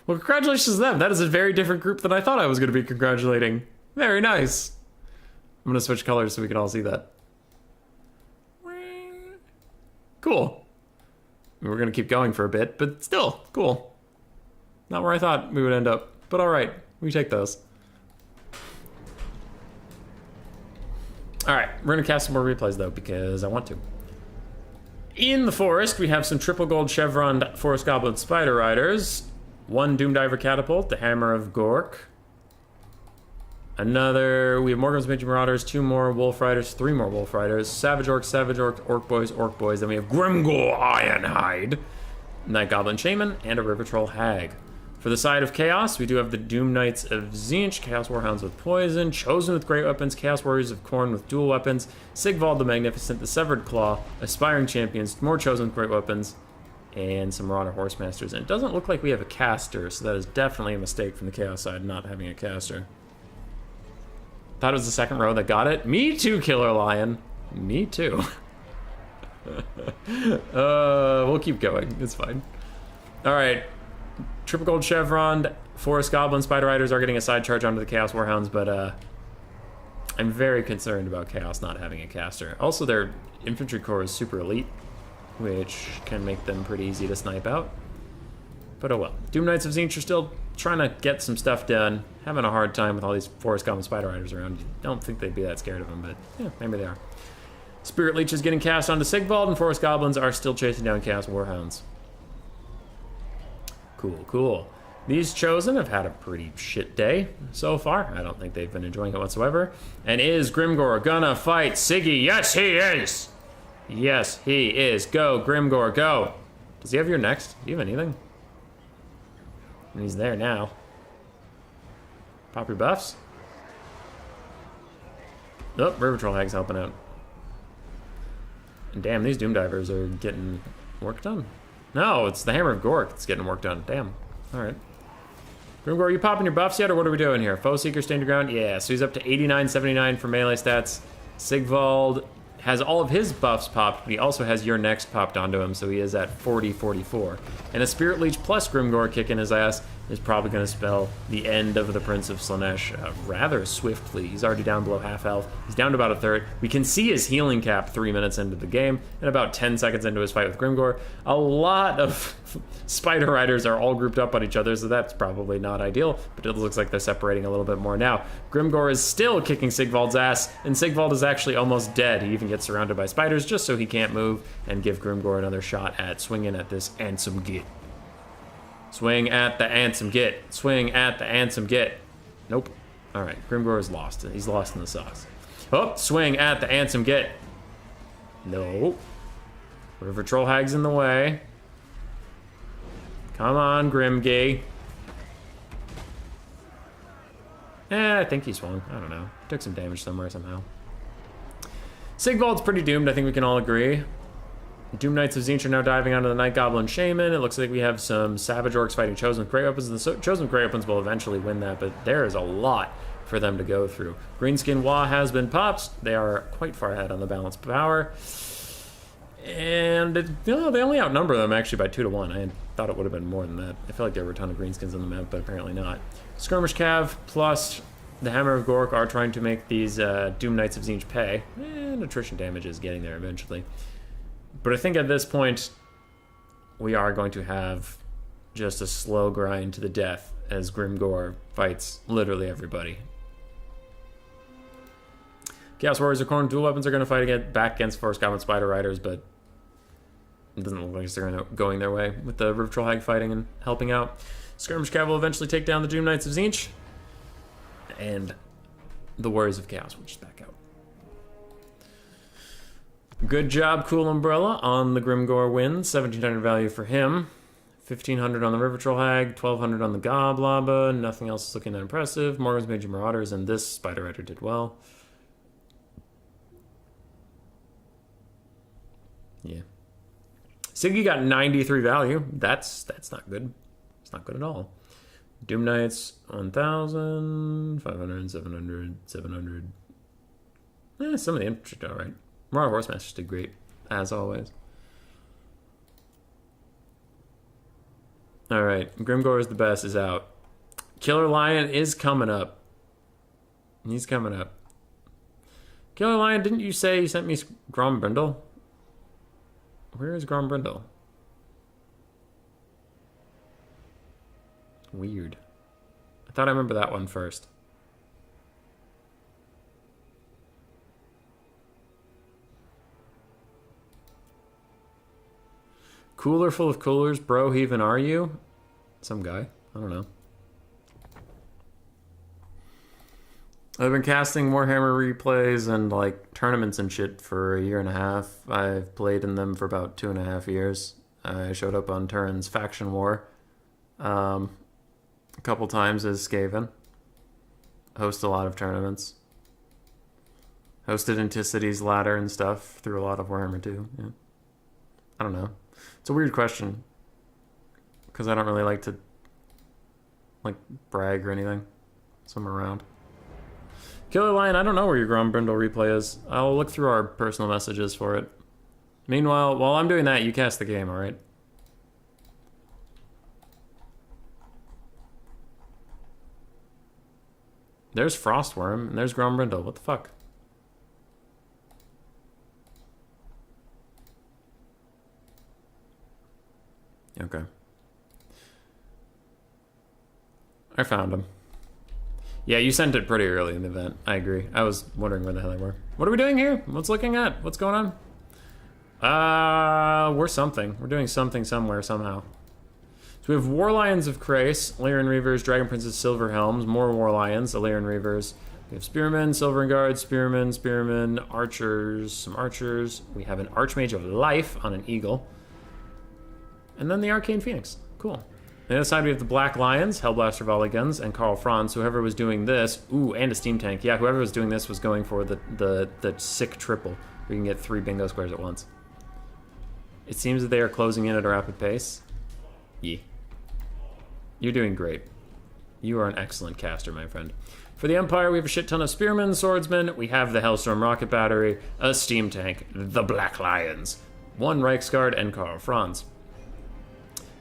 Well, congratulations to them. That is a very different group than I thought I was going to be congratulating. Very nice. I'm going to switch colors so we can all see that. Cool. We're going to keep going for a bit, but still, cool. Not where I thought we would end up, but alright. We take those. Alright, we're going to cast some more replays, though, because I want to. In the forest, we have some triple gold chevroned forest goblin spider riders. One Doomdiver catapult, the Hammer of Gork. Another, we have Morgans Midget Marauders, 2 more Wolf Riders, 3 more Wolf Riders, Savage Orc, Orc Boys, then we have Grimgor Ironhide, Night Goblin Shaman, and a River Troll Hag. For the side of Chaos, we do have the Doom Knights of Tzeentch, Chaos Warhounds with Poison, Chosen with Great Weapons, Chaos Warriors of Khorne with Dual Weapons, Sigvald the Magnificent, the Severed Claw, Aspiring Champions, more Chosen with Great Weapons, and some Marauder Horsemasters. And it doesn't look like we have a caster, so that is definitely a mistake from the Chaos side, not having a caster. Thought it was the second row that got it. Me too, Killer Lion. Me too. We'll keep going. It's fine. Alright. Triple gold chevron. Forest Goblin Spider Riders are getting a side charge onto the Chaos Warhounds, but I'm very concerned about Chaos not having a caster. Also, their infantry corps is super elite, which can make them pretty easy to snipe out. But oh well. Doom Knights of Tzeentch are still trying to get some stuff done. Having a hard time with all these Forest Goblin Spider Riders around. Don't think they'd be that scared of them, but yeah, maybe they are. Spirit Leech is getting cast onto Sigvald, and Forest Goblins are still chasing down Chaos Warhounds. Cool, cool. These Chosen have had a pretty shit day so far. I don't think they've been enjoying it whatsoever. And is Grimgor gonna fight Siggy? Yes, he is! Yes, he is. Go, Grimgor, go! Does he have your next? Do you have anything? And he's there now. Pop your buffs. Nope, River Troll Hag's helping out. And damn, these Doomdivers are getting work done. No, it's the Hammer of Gork that's getting work done. Damn. Alright. Grimgor, are you popping your buffs yet, or what are we doing here? Foe Seeker, Stand Your Ground? Yeah, so he's up to 89-79 for melee stats. Sigvald has all of his buffs popped, but he also has your next popped onto him, so he is at 40-44. And a Spirit Leech plus Grimgor kicking his ass is probably going to spell the end of the Prince of Slaanesh rather swiftly. He's already down below half health. He's down to about a third. We can see his healing cap 3 minutes into the game, and about 10 seconds into his fight with Grimgor. A lot of Spider Riders are all grouped up on each other, so that's probably not ideal, but it looks like they're separating a little bit more now. Grimgor is still kicking Sigvald's ass, and Sigvald is actually almost dead. He even gets surrounded by spiders just so he can't move, and give Grimgor another shot at swinging at this Ansem Git. Swing at the Ansem Git. Swing at the Ansem Git. Nope. Alright, Grimgor is lost. He's lost in the sauce. Oh, swing at the Ansem Git. No. River Troll Hag's in the way. Come on, Grimgay. I think he swung. I don't know. Took some damage somewhere somehow. Sigvald's pretty doomed, I think we can all agree. Doom Knights of Tzeentch are now diving onto the Night Goblin Shaman. It looks like we have some Savage Orcs fighting Chosen with Great Weapons. The Chosen with Great Weapons will eventually win that, but there is a lot for them to go through. Greenskin Wa has been popped. They are quite far ahead on the balance of power. And they only outnumber them actually by 2 to 1. I thought it would have been more than that. I feel like there were a ton of Greenskins on the map, but apparently not. Skirmish Cav plus the Hammer of Gork are trying to make these Doom Knights of Tzeentch pay. And attrition damage is getting there eventually. But I think at this point, we are going to have just a slow grind to the death as Grimgor fights literally everybody. Chaos Warriors of Khorne dual weapons are going to fight back against Forest Goblin Spider Riders, but it doesn't look like they're going their way with the River Troll Hag fighting and helping out. Skirmish Cav will eventually take down the Doom Knights of Tzeentch, and the Warriors of Chaos will just back out. Good job, Cool Umbrella, on the Grimgor win. 1,700 value for him. 1,500 on the River Troll Hag. 1,200 on the Goblaba. Nothing else is looking that impressive. Morgan's Major Marauders, and this Spider Rider did well. Yeah. Siggy got 93 value. That's not good. It's not good at all. Doom Knights, 1,000. 500, 700, 700. Some of the infantry did all right. Marauder Horsemasters did great, as always. Alright, Grimgore is the best, is out. Killer Lion is coming up. He's coming up. Killer Lion, didn't you say you sent me Grombrindle? Where is Grombrindle? Weird. I thought I remember that one first. Cooler full of coolers, bro, who even are you? Some guy. I don't know. I've been casting Warhammer replays and like tournaments and shit for 1.5 years. I've played in them for about 2.5 years. I showed up on Turin's Faction War a couple times as Skaven. Host a lot of tournaments. Hosted Anticity's Ladder and stuff through a lot of Warhammer 2. Yeah. I don't know. It's a weird question. Because I don't really like to like brag or anything. So I'm around. Killer Lion, I don't know where your Grombrindle replay is. I'll look through our personal messages for it. Meanwhile, while I'm doing that, you cast the game, alright? There's Frostworm, and there's Grombrindle. What the fuck? Okay. I found him. Yeah, you sent it pretty early in the event. I agree. I was wondering where the hell they were. What are we doing here? What's looking at? What's going on? We're something. We're doing something somewhere, somehow. So we have War Lions of Krace, Lyran Reavers, Dragon Princes, Silver Helms, more War Lions, Lyran Reavers. We have Spearmen, Silvern Guards, Spearmen, Archers, some Archers. We have an Archmage of Life on an Eagle. And then the Arcane Phoenix. Cool. On the other side, we have the Black Lions, Hellblaster Volley Guns, and Karl Franz. Whoever was doing this, ooh, and a Steam Tank. Yeah, whoever was doing this was going for the sick triple, where you can get 3 bingo squares at once. It seems that they are closing in at a rapid pace. Yeah. You're doing great. You are an excellent caster, my friend. For the Empire, we have a shit ton of Spearmen, Swordsmen. We have the Hellstorm Rocket Battery, a Steam Tank, the Black Lions, 1 Reiksguard, and Karl Franz.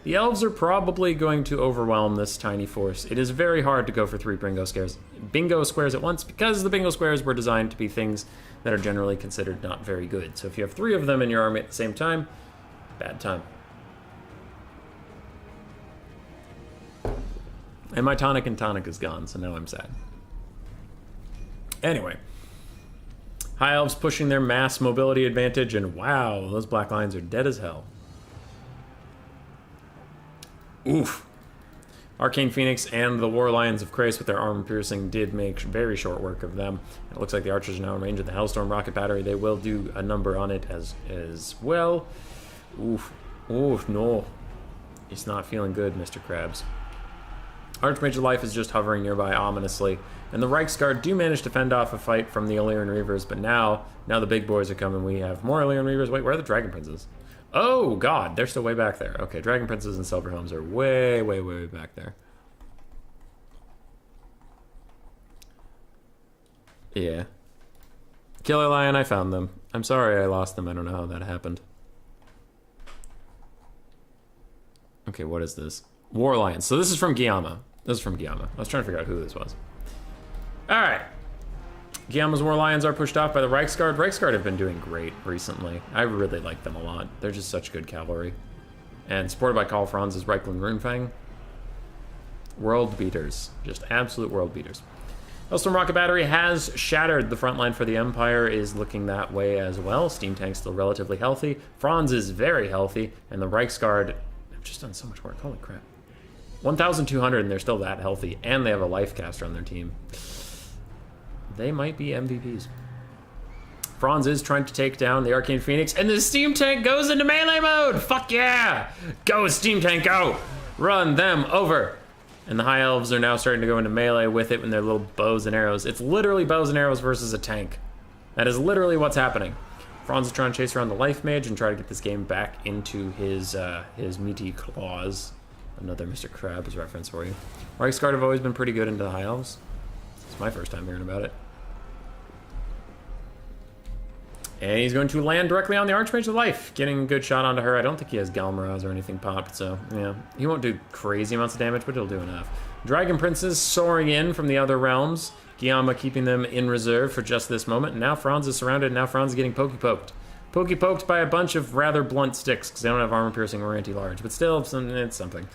The Elves are probably going to overwhelm this tiny force. It is very hard to go for 3 bingo squares at once because the bingo squares were designed to be things that are generally considered not very good. So if you have 3 of them in your army at the same time, bad time. And my tonic and tonic is gone, so now I'm sad. Anyway. High Elves pushing their mass mobility advantage, and wow, those Black Lions are dead as hell. Oof. Arcane Phoenix and the War Lions of Krace with their armor piercing did make very short work of them. It looks like the Archers are now in range of the Hellstorm Rocket Battery. They will do a number on it as well. Oof. Oof, no. It's not feeling good, Mr. Krabs. Archmage of Life is just hovering nearby ominously. And the Reiksguard do manage to fend off a fight from the Illyrian Reavers, but now the big boys are coming. We have more Illyrian Reavers. Wait, where are the Dragon Princes? Oh, God, they're still way back there. Okay, Dragon Princes and Silver Helms are way, way, way back there. Yeah. Killer Lion, I found them. I'm sorry I lost them. I don't know how that happened. Okay, what is this? War Lions. So this is from Guillaume. This is from Guillaume. I was trying to figure out who this was. All right. Guillaume's War Lions are pushed off by the Reiksguard. Reiksguard have been doing great recently. I really like them a lot. They're just such good cavalry. And supported by Karl Franz's Reichland Runefang. World beaters. Just absolute world beaters. Hellstorm Rocket Battery has shattered. The front line for the Empire is looking that way as well. Steam Tank's still relatively healthy. Franz is very healthy. And the Reiksguard have just done so much work. Holy crap. 1,200 and they're still that healthy. And they have a life caster on their team. They might be MVPs. Franz is trying to take down the Arcane Phoenix, and the Steam Tank goes into melee mode! Fuck yeah! Go, Steam Tank, go! Run them over! And the High Elves are now starting to go into melee with it with their little bows and arrows. It's literally bows and arrows versus a tank. That is literally what's happening. Franz is trying to chase around the Life Mage and try to get this game back into his meaty claws. Another Mr. Krabs reference for you. Reiksguard have always been pretty good into the High Elves. It's my first time hearing about it. And he's going to land directly on the Archmage of Life, getting a good shot onto her. I don't think he has Galmaraz or anything popped, so yeah. He won't do crazy amounts of damage, but he'll do enough. Dragon Princes soaring in from the other realms. Guillaume keeping them in reserve for just this moment. And now Franz is surrounded, and now Franz is getting pokey-poked. Pokey-poked by a bunch of rather blunt sticks, because they don't have armor-piercing or anti-large. But still, it's something.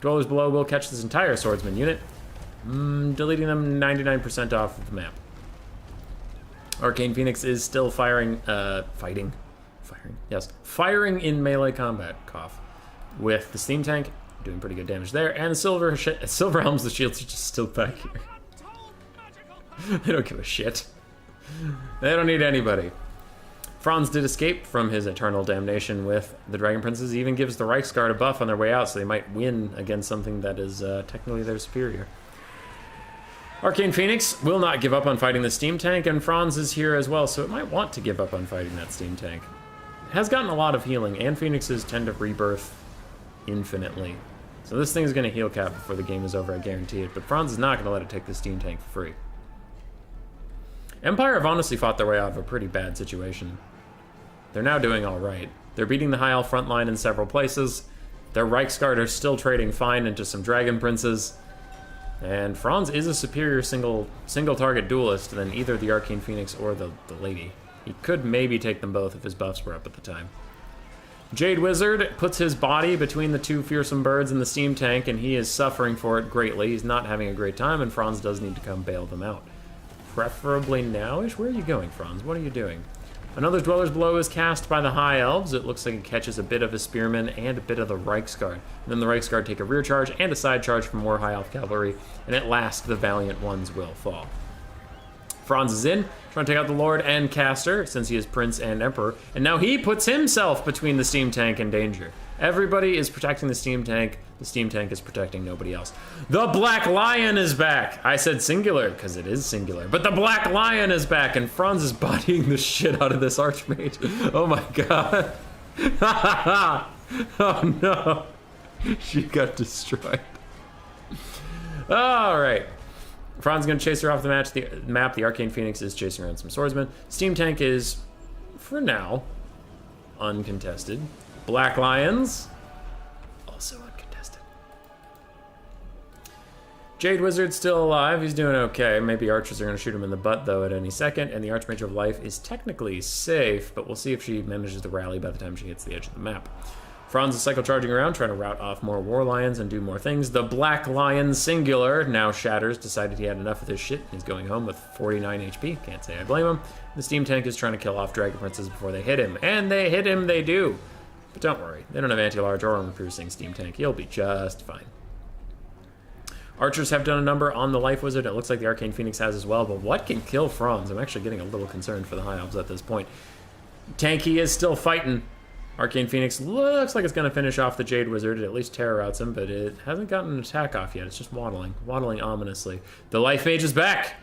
Dwellers below will catch this entire swordsman unit, deleting them 99% off of the map. Arcane Phoenix is still firing in melee combat, cough, with the steam tank doing pretty good damage there, and the silver helms, the shields are just still back here. They don't give a shit. They don't need anybody. Franz did escape from his eternal damnation with the Dragon Princes. He even gives the Reichsguard a buff on their way out, so they might win against something that is technically their superior. Arcane Phoenix will not give up on fighting the steam tank, and Franz is here as well, so it might want to give up on fighting that steam tank. It has gotten a lot of healing, and Phoenixes tend to rebirth infinitely. So this thing is going to heal cap before the game is over, I guarantee it, but Franz is not going to let it take the steam tank for free. Empire have honestly fought their way out of a pretty bad situation. They're now doing alright. They're beating the High Elf front line in several places. Their Reichsguard are still trading fine into some Dragon Princes. And Franz is a superior single target duelist than either the Arcane Phoenix or the Lady. He could maybe take them both if his buffs were up at the time. Jade Wizard puts his body between the two fearsome birds in the steam tank, and he is suffering for it greatly. He's not having a great time, and Franz does need to come bail them out. Preferably nowish? Where are you going, Franz? What are you doing? Another Dwellers Below is cast by the High Elves. It looks like it catches a bit of a Spearman and a bit of the Reichsguard. And then the Reichsguard take a rear charge and a side charge from more High Elf cavalry, and at last the valiant ones will fall. Franz is in, trying to take out the Lord and Caster, since he is Prince and Emperor, and now he puts himself between the steam tank and danger. Everybody is protecting the steam tank is protecting nobody else. The Black Lion is back! I said singular, because it is singular, but the Black Lion is back, and Franz is bodying the shit out of this Archmage. Oh my god. Oh no. She got destroyed. Alright. Franz is going to chase her off the map. The Arcane Phoenix is chasing around some swordsmen. Steam tank is, for now, uncontested. Black Lions, also uncontested. Jade Wizard's still alive. He's doing okay. Maybe archers are going to shoot him in the butt, though, at any second. And the Archmage of Life is technically safe, but we'll see if she manages to rally by the time she hits the edge of the map. Franz is cycle charging around, trying to rout off more War Lions and do more things. The Black Lion singular now shatters, decided he had enough of this shit. He's going home with 49 HP. Can't say I blame him. The steam tank is trying to kill off Dragon Princes before they hit him. And they hit him, they do. But don't worry, they don't have anti-large or armor-piercing steam tank. He'll be just fine. Archers have done a number on the Life Wizard. It looks like the Arcane Phoenix has as well, but what can kill Franz? I'm actually getting a little concerned for the High Elves at this point. Tanky is still fighting. Arcane Phoenix looks like it's going to finish off the Jade Wizard. It at least terror outs him, but it hasn't gotten an attack off yet. It's just waddling ominously. The Life Mage is back!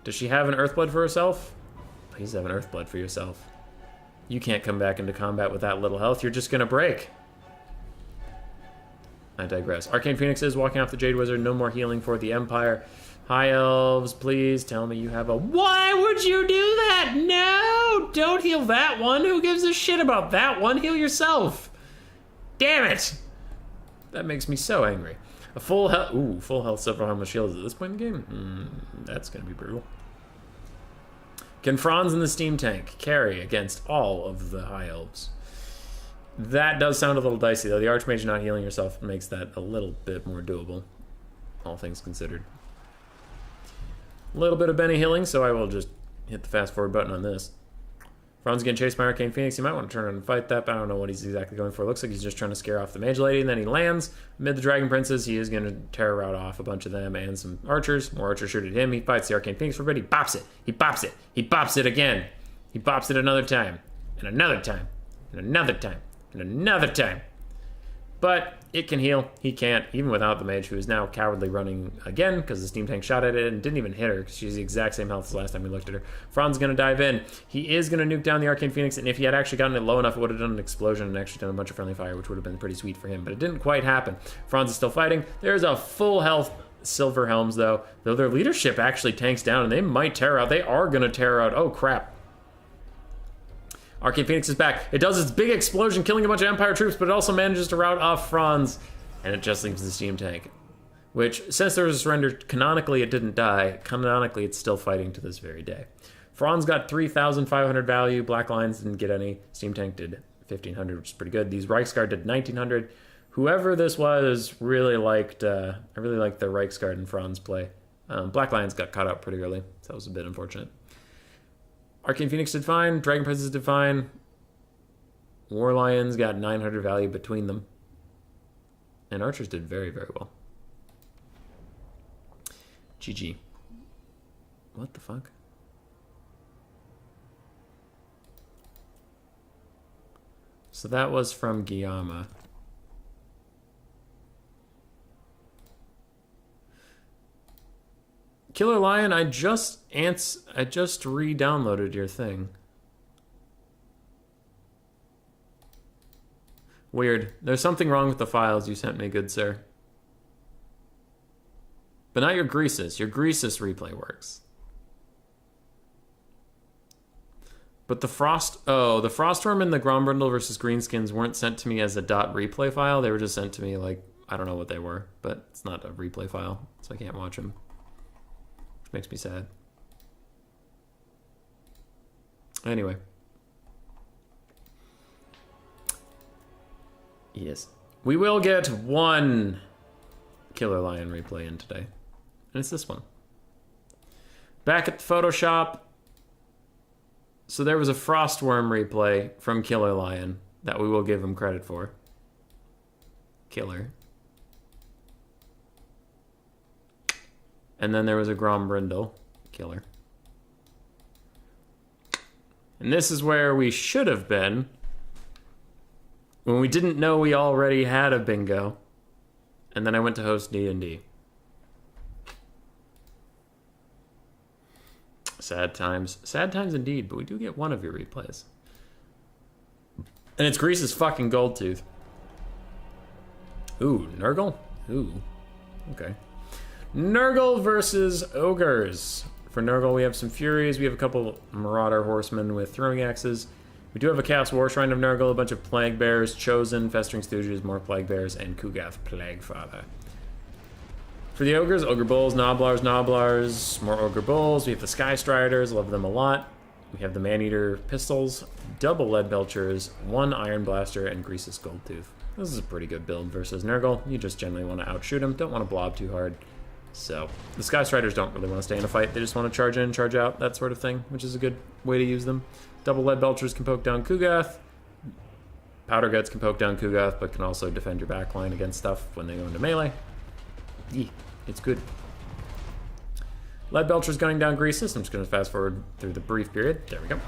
Does she have an Earthblood for herself? Please have an Earthblood for yourself. You can't come back into combat with that little health. You're just going to break. I digress. Arcane Phoenix is walking off the Jade Wizard. No more healing for the Empire. High Elves, please tell me you have a... Why would you do that? No! Don't heal that one. Who gives a shit about that one? Heal yourself. Damn it! That makes me so angry. A full health... Ooh, full health Silver Harmless Shields at this point in the game? That's going to be brutal. Can Franz and the Steam Tank carry against all of the High Elves? That does sound a little dicey, though. The Archmage not healing herself makes that a little bit more doable, all things considered. A little bit of Benny healing, so I will just hit the fast forward button on this. Franz getting chased by Arcane Phoenix. He might want to turn around and fight that, but I don't know what he's exactly going for. It looks like he's just trying to scare off the Mage Lady, and then he lands amid the Dragon Princes. He is going to terror rout off a bunch of them and some archers. More archers shoot at him. He fights the Arcane Phoenix for a bit. He bops it. He bops it. He bops it again. He bops it another time. And another time. And another time. And another time. But it can heal. He can't, even without the mage, who is now cowardly running again because the steam tank shot at it and didn't even hit her because she's the exact same health as last time we looked at her. Franz is going to dive in. He is going to nuke down the Arcane Phoenix, and if he had actually gotten it low enough, it would have done an explosion and actually done a bunch of friendly fire, which would have been pretty sweet for him. But it didn't quite happen. Franz is still fighting. There's a full health Silver Helms, though their leadership actually tanks down, and they might tear out. They are going to tear out. Oh, crap. Arcane Phoenix is back. It does its big explosion, killing a bunch of Empire troops, but it also manages to rout off Franz, and it just leaves the steam tank. Which, since there was a surrender, canonically it didn't die. Canonically, it's still fighting to this very day. Franz got 3,500 value. Black Lions didn't get any. Steam Tank did 1,500, which is pretty good. These Reichsguard did 1,900. Whoever this was really liked. I really liked the Reichsguard and Franz play. Black Lions got caught up pretty early, so that was a bit unfortunate. Arcane Phoenix did fine. Dragon Princes did fine. War Lions got 900 value between them. And Archers did very, very well. GG. What the fuck? So that was from Guillaume. Killer Lion, I just re-downloaded your thing. Weird. There's something wrong with the files you sent me, good sir. But not your Greasus. Your Greasus replay works. But the Frostworm and the Grombrindle versus Greenskins weren't sent to me as a .replay file. They were just sent to me like, I don't know what they were, but it's not a replay file, so I can't watch them. Which makes me sad. Anyway. Yes. We will get one Killer Lion replay in today. And it's this one. Back at the Photoshop. So there was a Frostworm replay from Killer Lion that we will give him credit for. Killer. And then there was a Grombrindle. Killer. And this is where we should have been when we didn't know we already had a bingo. And then I went to host D&D. Sad times. Sad times indeed, but we do get one of your replays. And it's Grease's fucking Goldtooth. Ooh, Nurgle? Ooh. Okay. Nurgle versus Ogres. For Nurgle, we have some Furies. We have a couple Marauder Horsemen with throwing axes. We do have a Chaos War Shrine of Nurgle, a bunch of Plague Bears, Chosen, Festering Stooges, more Plague Bears, and Kugath Plaguefather. For the Ogres, Ogre Bulls, Noblars, more Ogre Bulls. We have the Sky Striders, love them a lot. We have the Maneater Pistols, double Lead Belchers, one Iron Blaster, and Greasus Goldtooth. This is a pretty good build versus Nurgle. You just generally want to outshoot him, don't want to blob too hard. So, the Sky Striders don't really want to stay in a fight. They just want to charge in, charge out, that sort of thing, which is a good way to use them. Double Lead Belchers can poke down Kugath. Powder Guts can poke down Kugath, but can also defend your backline against stuff when they go into melee. It's good. Lead Belcher's gunning down Greasus. I'm just going to fast forward through the brief period. There we go.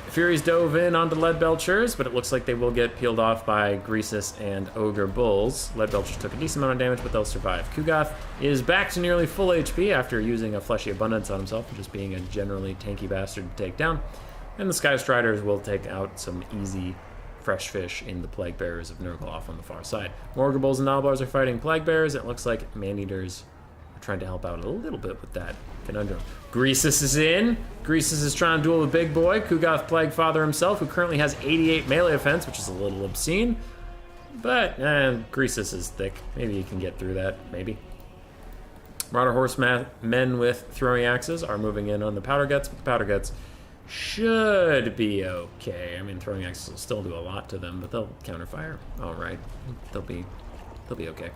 Furies dove in onto Lead Belchers, but it looks like they will get peeled off by Greasus and Ogre Bulls. Lead Belchers took a decent amount of damage, but they'll survive. Kugath is back to nearly full HP after using a Fleshy Abundance on himself and just being a generally tanky bastard to take down. And the Sky Striders will take out some easy fresh fish in the Plague Bearers of Nurgle off on the far side. More Ogre Bulls and Noblars are fighting Plague Bears. It looks like Maneaters are trying to help out a little bit with that conundrum. Greasus is in. Greasus is trying to duel the big boy, Kugath Plaguefather himself, who currently has 88 melee offense, which is a little obscene. But Greasus is thick. Maybe you can get through that, maybe. Marauder Horsemen with throwing axes are moving in on the Powder Guts. The Powder Guts should be okay. I mean, throwing axes will still do a lot to them, but they'll counterfire. All right, they'll be okay.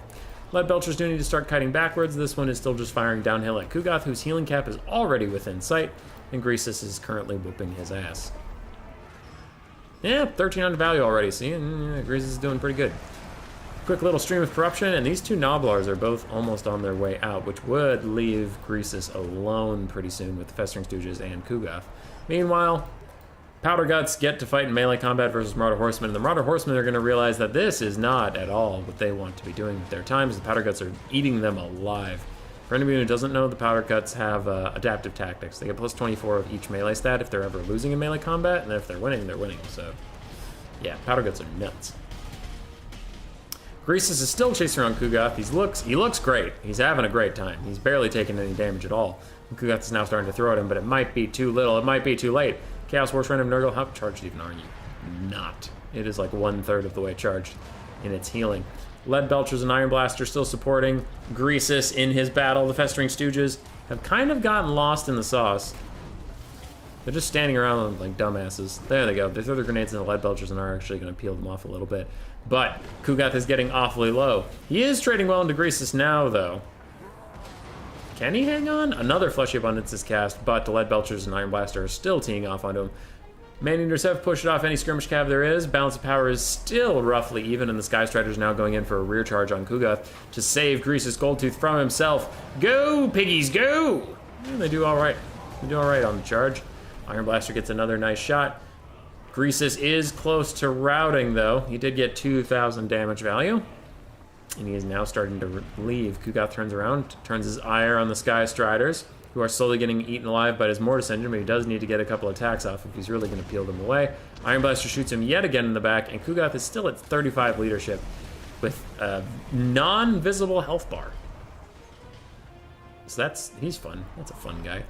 Lead Belchers do need to start kiting backwards. This one is still just firing downhill at Kugath, whose healing cap is already within sight, and Greasus is currently whooping his ass. Yeah, 1,300 value already. See, Greasus is doing pretty good. Quick little stream of corruption, and these two Noblars are both almost on their way out, which would leave Greasus alone pretty soon with the Festering Stooges and Kugath. Meanwhile, Powder Guts get to fight in melee combat versus Marauder Horsemen, and the Marauder Horsemen are going to realize that this is not at all what they want to be doing with their times. The Powder Guts are eating them alive. For anybody who doesn't know, the Powder Guts have adaptive tactics. They get plus 24 of each melee stat if they're ever losing in melee combat, and if they're winning, they're winning. So, yeah, Powder Guts are nuts. Greasus is still chasing around Kugath. He looks great. He's having a great time. He's barely taking any damage at all. And Kugath is now starting to throw at him, but it might be too little. It might be too late. Chaos War Shrine of Nurgle. How charged even are you? Not. It is like 1/3 of the way charged in its healing. Lead Belchers and Iron Blaster still supporting Greasus in his battle. The Festering Stooges have kind of gotten lost in the sauce. They're just standing around like dumbasses. There they go. They throw their grenades in the Lead Belchers and are actually going to peel them off a little bit. But Kugath is getting awfully low. He is trading well into Greasus now, though. Can he hang on? Another Fleshy Abundance is cast, but the Lead Belchers and Iron Blaster are still teeing off onto him. Man-Eaters have pushed off any skirmish cav there is. Balance of power is still roughly even, and the Sky Striders now going in for a rear charge on Kugath to save Greasus Goldtooth from himself. Go, piggies, go! And they do all right. They do all right on the charge. Iron Blaster gets another nice shot. Greasus is close to routing, though. He did get 2,000 damage value, and he is now starting to leave. Kugath turns around, turns his ire on the Sky Striders, who are slowly getting eaten alive by his Mortis Engine, but he does need to get a couple attacks off if he's really going to peel them away. Iron Blaster shoots him yet again in the back, and Kugath is still at 35 leadership with a non-visible health bar. So he's fun. That's a fun guy.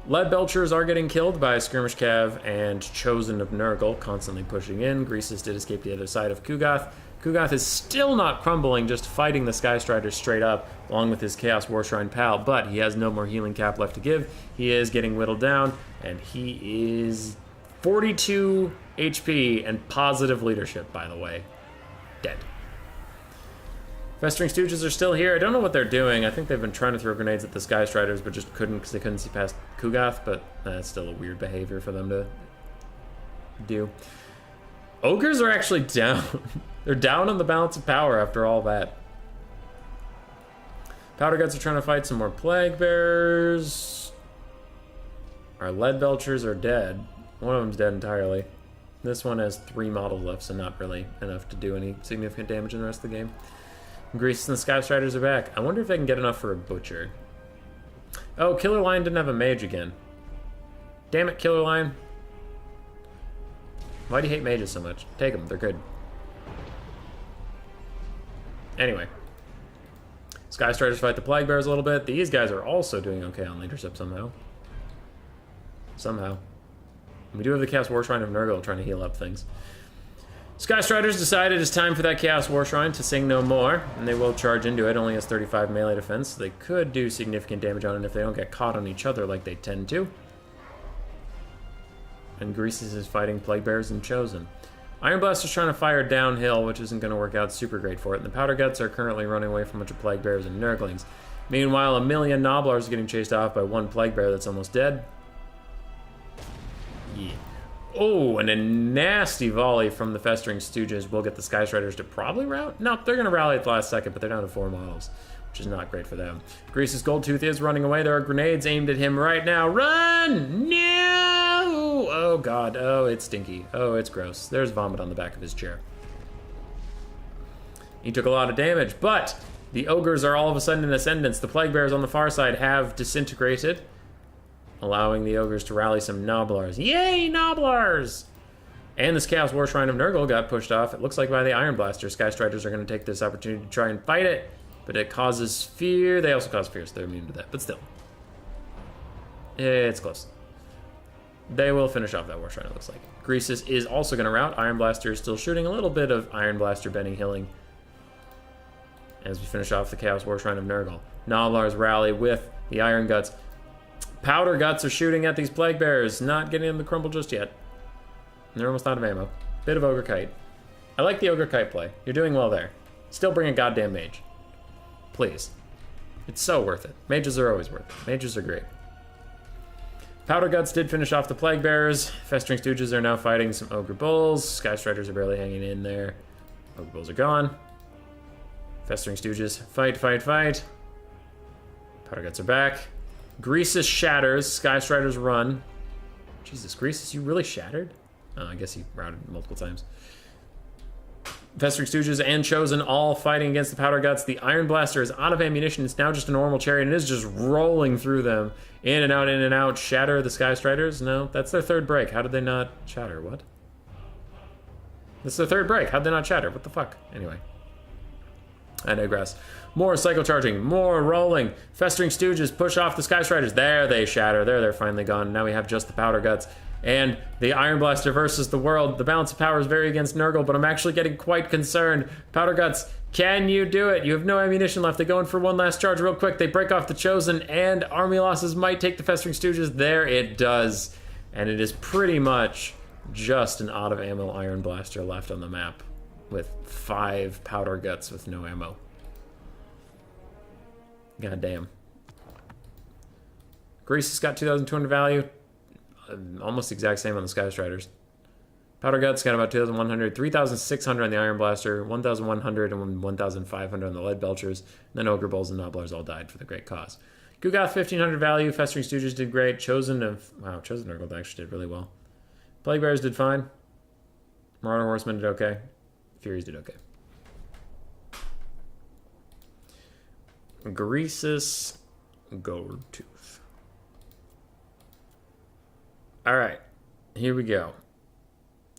Lead Belchers are getting killed by Skirmish Cav and Chosen of Nurgle, constantly pushing in. Greasus did escape the other side of Kugath. Kugath is still not crumbling, just fighting the Sky Striders straight up, along with his Chaos War Shrine pal, but he has no more healing cap left to give. He is getting whittled down, and he is 42 HP and positive leadership, by the way. Dead. Festering Stooges are still here. I don't know what they're doing. I think they've been trying to throw grenades at the Sky Striders, but just couldn't because they couldn't see past Kugath, but that's still a weird behavior for them to do. Ogres are actually down. They're down on the balance of power after all that. Powder Guts are trying to fight some more Plague Bearers. Our Lead Belchers are dead. One of them's dead entirely. This one has 3 models left, so not really enough to do any significant damage in the rest of the game. Greasus and the Sky Striders are back. I wonder if they can get enough for a Butcher. Oh, Killer Lion didn't have a mage again. Damn it, Killer Lion. Why do you hate mages so much? Take them, they're good. Anyway. Sky Striders fight the Plague Bears a little bit. These guys are also doing okay on leadership somehow. Somehow. We do have the Chaos War Shrine of Nurgle trying to heal up things. Sky Striders decided it's time for that Chaos War Shrine to sing no more, and they will charge into it. Only has 35 melee defense, so they could do significant damage on it if they don't get caught on each other like they tend to. And Greasus is fighting Plague Bears and Chosen. Iron Blaster's trying to fire downhill, which isn't going to work out super great for it. And the Powder Guts are currently running away from a bunch of Plague Bears and Nurglings. Meanwhile, a million Gnoblars are getting chased off by one Plague Bear that's almost dead. Yeah. Oh, and a nasty volley from the Festering Stooges will get the Sky Striders to probably rout? No, they're going to rally at the last second, but they're down to 4 models, which is not great for them. Greasus Goldtooth is running away. There are grenades aimed at him right now. Run! No! Oh, God. Oh, it's stinky. Oh, it's gross. There's vomit on the back of his chair. He took a lot of damage, but the Ogres are all of a sudden in ascendance. The Plague Bears on the far side have disintegrated, allowing the Ogres to rally some Gnoblars. Yay, Gnoblars! And this Chaos War Shrine of Nurgle got pushed off, it looks like, by the Iron Blaster. Sky Striders are going to take this opportunity to try and fight it, but it causes fear. They also cause fear, so they're immune to that, but still. It's close. They will finish off that War Shrine, it looks like. Greasus is also going to rout. Iron Blaster is still shooting. A little bit of Iron Blaster Benny healing as we finish off the Chaos War Shrine of Nurgle. Gnoblars rally with the Iron Guts. Powder Guts are shooting at these Plague Bears, not getting them to crumble just yet. And they're almost out of ammo. Bit of Ogre Kite. I like the Ogre Kite play. You're doing well there. Still bring a goddamn mage. Please. It's so worth it. Mages are always worth it. Mages are great. Powder Guts did finish off the Plague Bears. Festering Stooges are now fighting some Ogre Bulls. Sky Striders are barely hanging in there. Ogre Bulls are gone. Festering Stooges fight, fight, fight. Powder Guts are back. Greasus shatters. Sky Striders run. Jesus, Greasus, you really shattered? Oh, I guess he routed multiple times. Festering Stooges and Chosen all fighting against the Powder Guts. The Iron Blaster is out of ammunition. It's now just a normal chariot, and it is just rolling through them. In and out, in and out. Shatter the Sky Striders? No, that's their third break. How did they not shatter? What? This is their third break. How'd they not shatter? What the fuck? Anyway. I digress. More cycle charging, more rolling. Festering Stooges push off the Sky Striders. There they shatter. There they're finally gone. Now we have just the Powder Guts. And the Iron Blaster versus the world. The balance of power is very against Nurgle, but I'm actually getting quite concerned. Powder Guts, can you do it? You have no ammunition left. They go in for one last charge real quick. They break off the Chosen, and army losses might take the Festering Stooges. There it does. And it is pretty much just an out-of-ammo Iron Blaster left on the map with 5 Powder Guts with no ammo. God damn. Grease has got 2,200 value. Almost the exact same on the Sky Striders. Powder Guts got about 2,100, 3,600 on the Iron Blaster, 1,100 and 1,500 on the Lead Belchers. And then Ogre Bulls and Nobblers all died for the great cause. Gugoth 1,500 value. Festering Stooges did great. Chosen Nurgle actually did really well. Plague Bears did fine. Marauder Horsemen did okay. Furies did okay. Greasus Goldtooth. All right, here we go.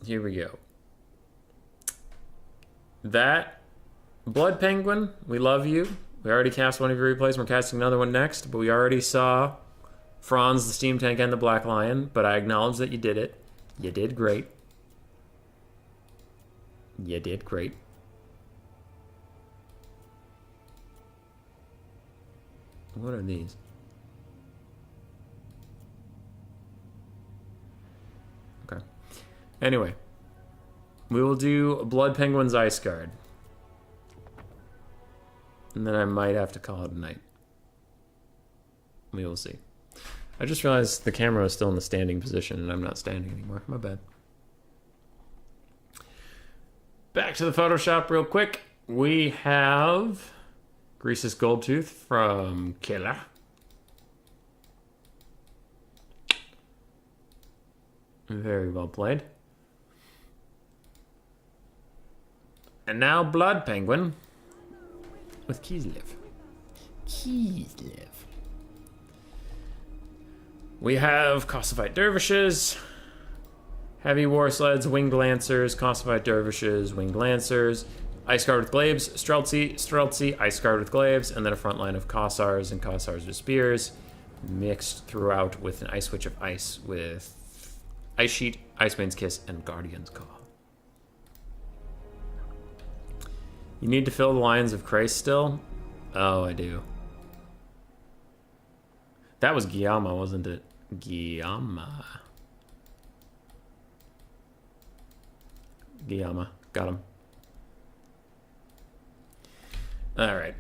Here we go. That Blood Penguin, we love you. We already cast one of your replays. We're casting another one next, but we already saw Franz, the Steam Tank, and the Black Lion, but I acknowledge that you did it. You did great. You did great. What are these? Okay. Anyway, we will do Blood Penguin's Ice Guard. And then I might have to call it a night. We will see. I just realized the camera is still in the standing position and I'm not standing anymore. My bad. Back to the Photoshop real quick. We have Greasus Goldtooth from Killer. Very well played. And now Blood Penguin with Kislev. Kislev. We have Kosovoite Dervishes, Heavy War Sleds, Winged Lancers, Kosovoite Dervishes, Winged Lancers, Ice Guard with Glaives, Streltsy, Ice Guard with Glaives, and then a front line of Kossars and Kossars with Spears, mixed throughout with an Ice Witch of Ice with Ice Sheet, Iceman's Kiss, and Guardian's Call. You need to fill the lines of Christ still? Oh, I do. That was Guillaume, wasn't it? Guillaume. Got him. Alright.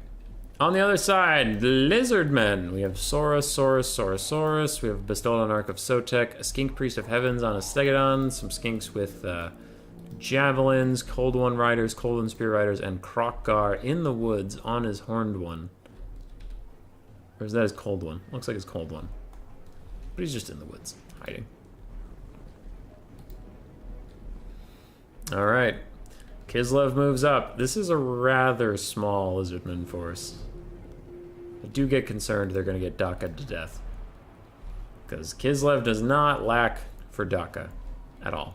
On the other side, the Lizardmen. We have Saurus. We have Bestowed on Ark of Sotek, a Skink Priest of Heavens on a Stegodon, some Skinks with Javelins, Cold One Riders, Cold One Spear Riders, and Krokgar in the woods on his Horned One. Or is that his Cold One? Looks like his Cold One. But he's just in the woods, hiding. Alright. Kislev moves up. This is a rather small Lizardman force. I do get concerned they're going to get Daka to death. Because Kislev does not lack for Daka. At all.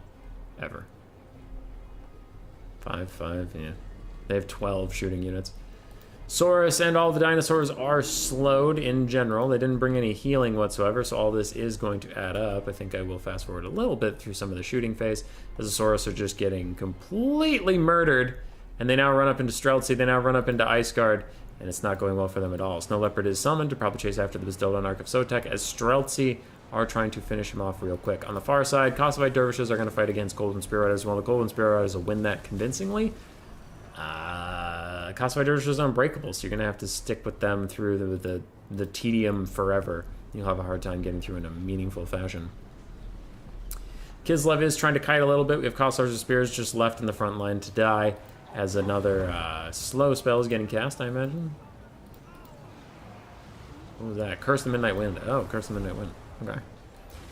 Ever. 5, yeah. They have 12 shooting units. Saurus and all the dinosaurs are slowed in general. They didn't bring any healing whatsoever, so all this is going to add up. I think I will fast forward a little bit through some of the shooting phase, as the Saurus are just getting completely murdered, and they now run up into Streltsy, they now run up into Ice Guard, and it's not going well for them at all. Snow Leopard is summoned to probably chase after the Bestowed on Ark of Sotek, as Streltsy are trying to finish him off real quick. On the far side, Kosovoite Dervishes are going to fight against Golden Spear Riders. While the Golden Spear Riders will win that convincingly, Kosovoite Dervishes are unbreakable, so you're going to have to stick with them through the tedium forever. You'll have a hard time getting through in a meaningful fashion. Kislev is trying to kite a little bit. We have Kossars of Spears just left in the front line to die, as another slow spell is getting cast, I imagine. What was that? Curse the Midnight Wind. Oh, Curse the Midnight Wind. Okay.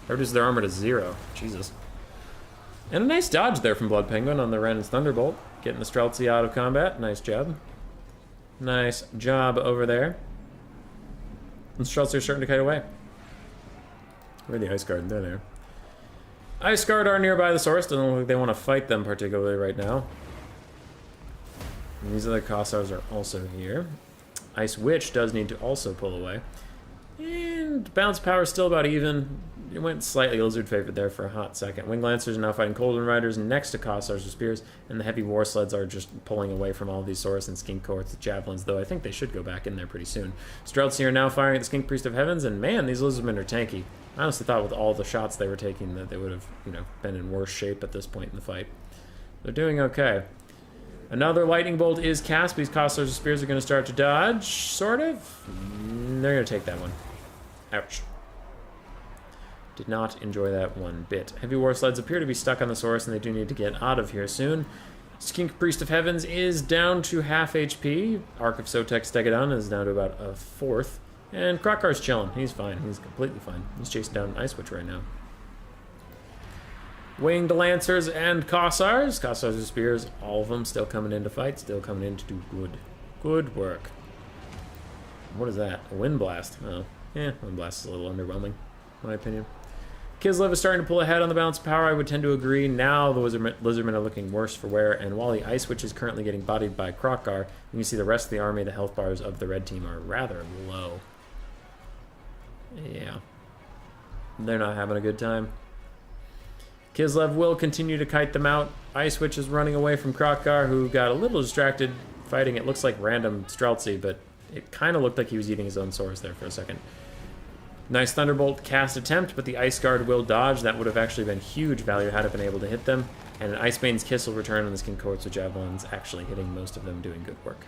Reduces their armor to 0. Jesus. And a nice dodge there from Blood Penguin on the Ren's Thunderbolt. Getting the Streltsy out of combat. Nice job. Nice job over there. And Streltsy are starting to kite away. Where's the Ice Guard? They're there. Ice Guard are nearby the source. Doesn't look like they want to fight them particularly right now. And these other Kossars are also here. Ice Witch does need to also pull away. And bounce power is still about even. It went slightly lizard favored there for a hot second. Wing Lancers are now fighting Golden Riders next to Kossars with spears, and the heavy war sleds are just pulling away from all of these Saurus and Skink cohorts with javelins, though I think they should go back in there pretty soon. Streltsy are now firing at the Skink Priest of Heavens, and man, these Lizardmen are tanky. I honestly thought with all the shots they were taking that they would have, been in worse shape at this point in the fight. They're doing okay. Another lightning bolt is cast. These Kossars with spears are going to start to dodge, sort of. They're going to take that one. Ouch. Did not enjoy that one bit. Heavy war sleds appear to be stuck on the Saurus, and they do need to get out of here soon. Skink Priest of Heavens is down to half HP. Ark of Sotek Stegodon is down to about a fourth. And Krokar's chilling. He's fine. He's completely fine. He's chasing down Ice Witch right now. Winged Lancers and Kossars. Kossars with spears. All of them still coming in to fight. Still coming in to do good work. What is that? A Wind Blast. Oh. Wind Blast is a little underwhelming, in my opinion. Kislev is starting to pull ahead on the balance of power. I would tend to agree. Now the Lizardmen are looking worse for wear, and while the Ice Witch is currently getting bodied by Krokar, you can see the rest of the army, the health bars of the red team are rather low. Yeah. They're not having a good time. Kislev will continue to kite them out. Ice Witch is running away from Krokar, who got a little distracted fighting. It looks like random Streltsy, but it kind of looked like he was eating his own Saurus there for a second. Nice Thunderbolt cast attempt, but the Ice Guard will dodge. That would have actually been huge value had it been able to hit them. And an Icebane's Kiss will return on the Skin Cohorts with Javelins, actually hitting most of them, doing good work.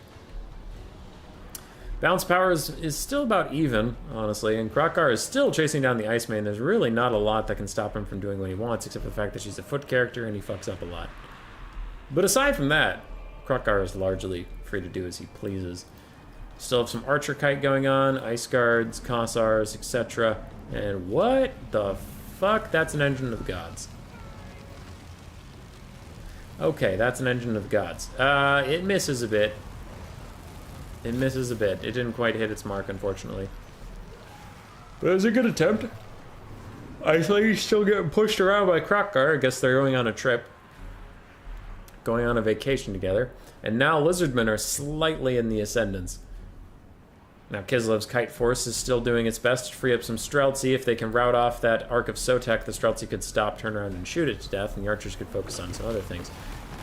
Bounce power is still about even, honestly, and Krokar is still chasing down the Iceman. There's really not a lot that can stop him from doing what he wants, except for the fact that she's a foot character and he fucks up a lot. But aside from that, Krokar is largely free to do as he pleases. Still have some Archer Kite going on, Ice Guards, Kossars, etc. And what the fuck? That's an Engine of the Gods. Okay, that's an Engine of the Gods. It misses a bit. It misses a bit. It didn't quite hit its mark, unfortunately. But it was a good attempt. I think he's still getting pushed around by Krokar. I guess they're going on a trip. Going on a vacation together. And now Lizardmen are slightly in the ascendance. Now Kislev's Kite Force is still doing its best to free up some Streltsy. If they can rout off that Ark of Sotek, the Streltsy could stop, turn around, and shoot it to death, and the Archers could focus on some other things.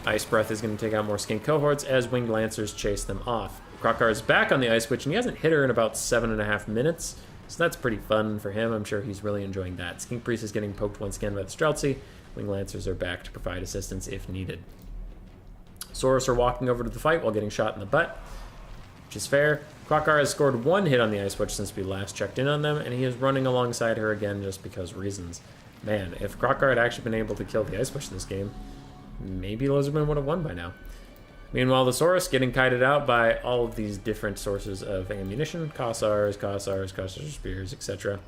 Ice Breath is going to take out more Skink Cohorts as Winged Lancers chase them off. Krokar is back on the Ice Witch, and he hasn't hit her in about 7.5 minutes, so that's pretty fun for him. I'm sure he's really enjoying that. Skink Priest is getting poked once again by the Streltsy. Winged Lancers are back to provide assistance if needed. Saurus are walking over to the fight while getting shot in the butt, which is fair. Krokar has scored 1 hit on the Ice Witch since we last checked in on them, and he is running alongside her again just because reasons. Man, if Krokar had actually been able to kill the Ice Witch in this game, maybe Lizardmen would have won by now. Meanwhile, the Saurus getting kited out by all of these different sources of ammunition. Kossars, spears, etc.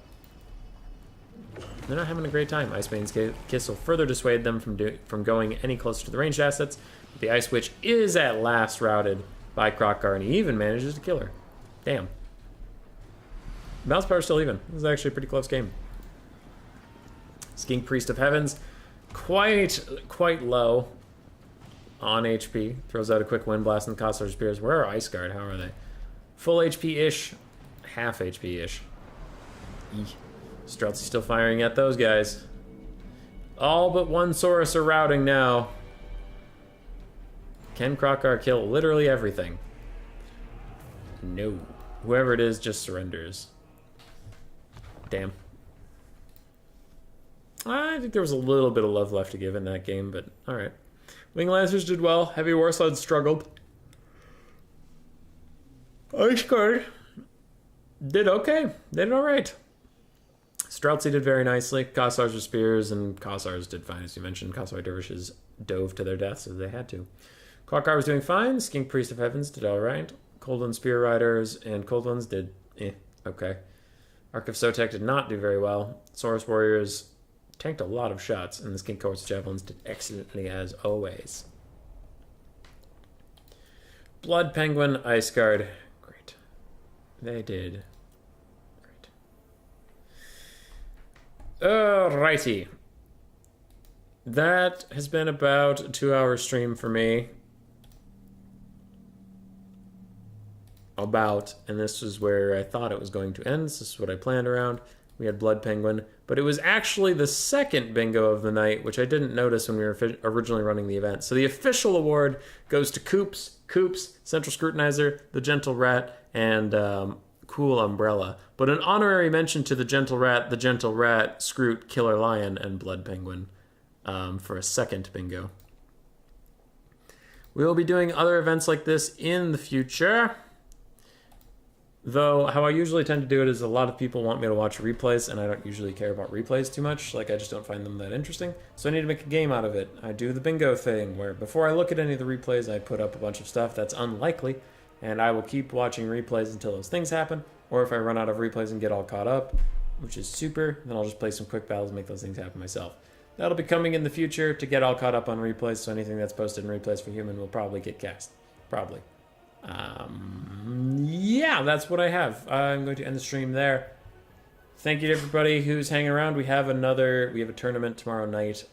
They're not having a great time. Icebane's Kiss will further dissuade them from going any closer to the ranged assets. But the Ice Witch is at last routed by Krokar, and he even manages to kill her. Damn. Bounce power's still even. This is actually a pretty close game. Skink Priest of Heavens, quite low on HP. Throws out a quick Wind Blast and Kossar Spears. Where are Ice Guard? How are they? Full HP-ish. Half HP-ish. Streltsy still firing at those guys. All but one Saurus are routing now. Can Krokar kill literally everything? No. Whoever it is just surrenders. Damn. I think there was a little bit of love left to give in that game, but alright. Wing Lancers did well. Heavy War Sleds struggled. Ice Guard did okay. They did alright. Streltsy did very nicely. Kossars with spears, and Kossars did fine, as you mentioned. Kossar dervishes dove to their deaths as they had to. Krokar was doing fine. Skink Priest of Heavens did alright. Coldland Spear Riders and Coldlands did okay. Ark of Sotek did not do very well. Saurus Warriors tanked a lot of shots, and the Skink Cohorts Javelins did excellently as always. Blood Penguin, Ice Guard. Great. They did great. Alrighty. That has been about a 2-hour stream for me. about, and this is where I thought it was going to end. This is what I planned around. We had Blood Penguin, but it was actually the second bingo of the night, which I didn't notice when we were originally running the event. So the official award goes to Coops, Central Scrutinizer, the Gentle Rat, and Cool Umbrella. But an honorary mention to the Gentle Rat, Scroot, Killer Lion, and Blood Penguin for a second bingo. We will be doing other events like this in the future. Though, how I usually tend to do it is a lot of people want me to watch replays, and I don't usually care about replays too much. Like, I just don't find them that interesting. So I need to make a game out of it. I do the bingo thing, where before I look at any of the replays, I put up a bunch of stuff that's unlikely, and I will keep watching replays until those things happen, or if I run out of replays and get all caught up, which is super, then I'll just play some quick battles and make those things happen myself. That'll be coming in the future to get all caught up on replays, so anything that's posted in Replays for Human will probably get cast. Probably. Yeah, that's what I have. I'm going to end the stream there. Thank you to everybody who's hanging around. We have a tournament tomorrow night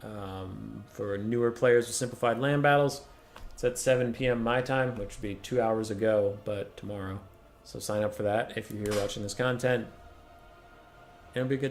for newer players with simplified land battles. It's at 7 p.m. my time, which would be 2 hours ago, but tomorrow. So sign up for that if you're here watching this content. It'll be good.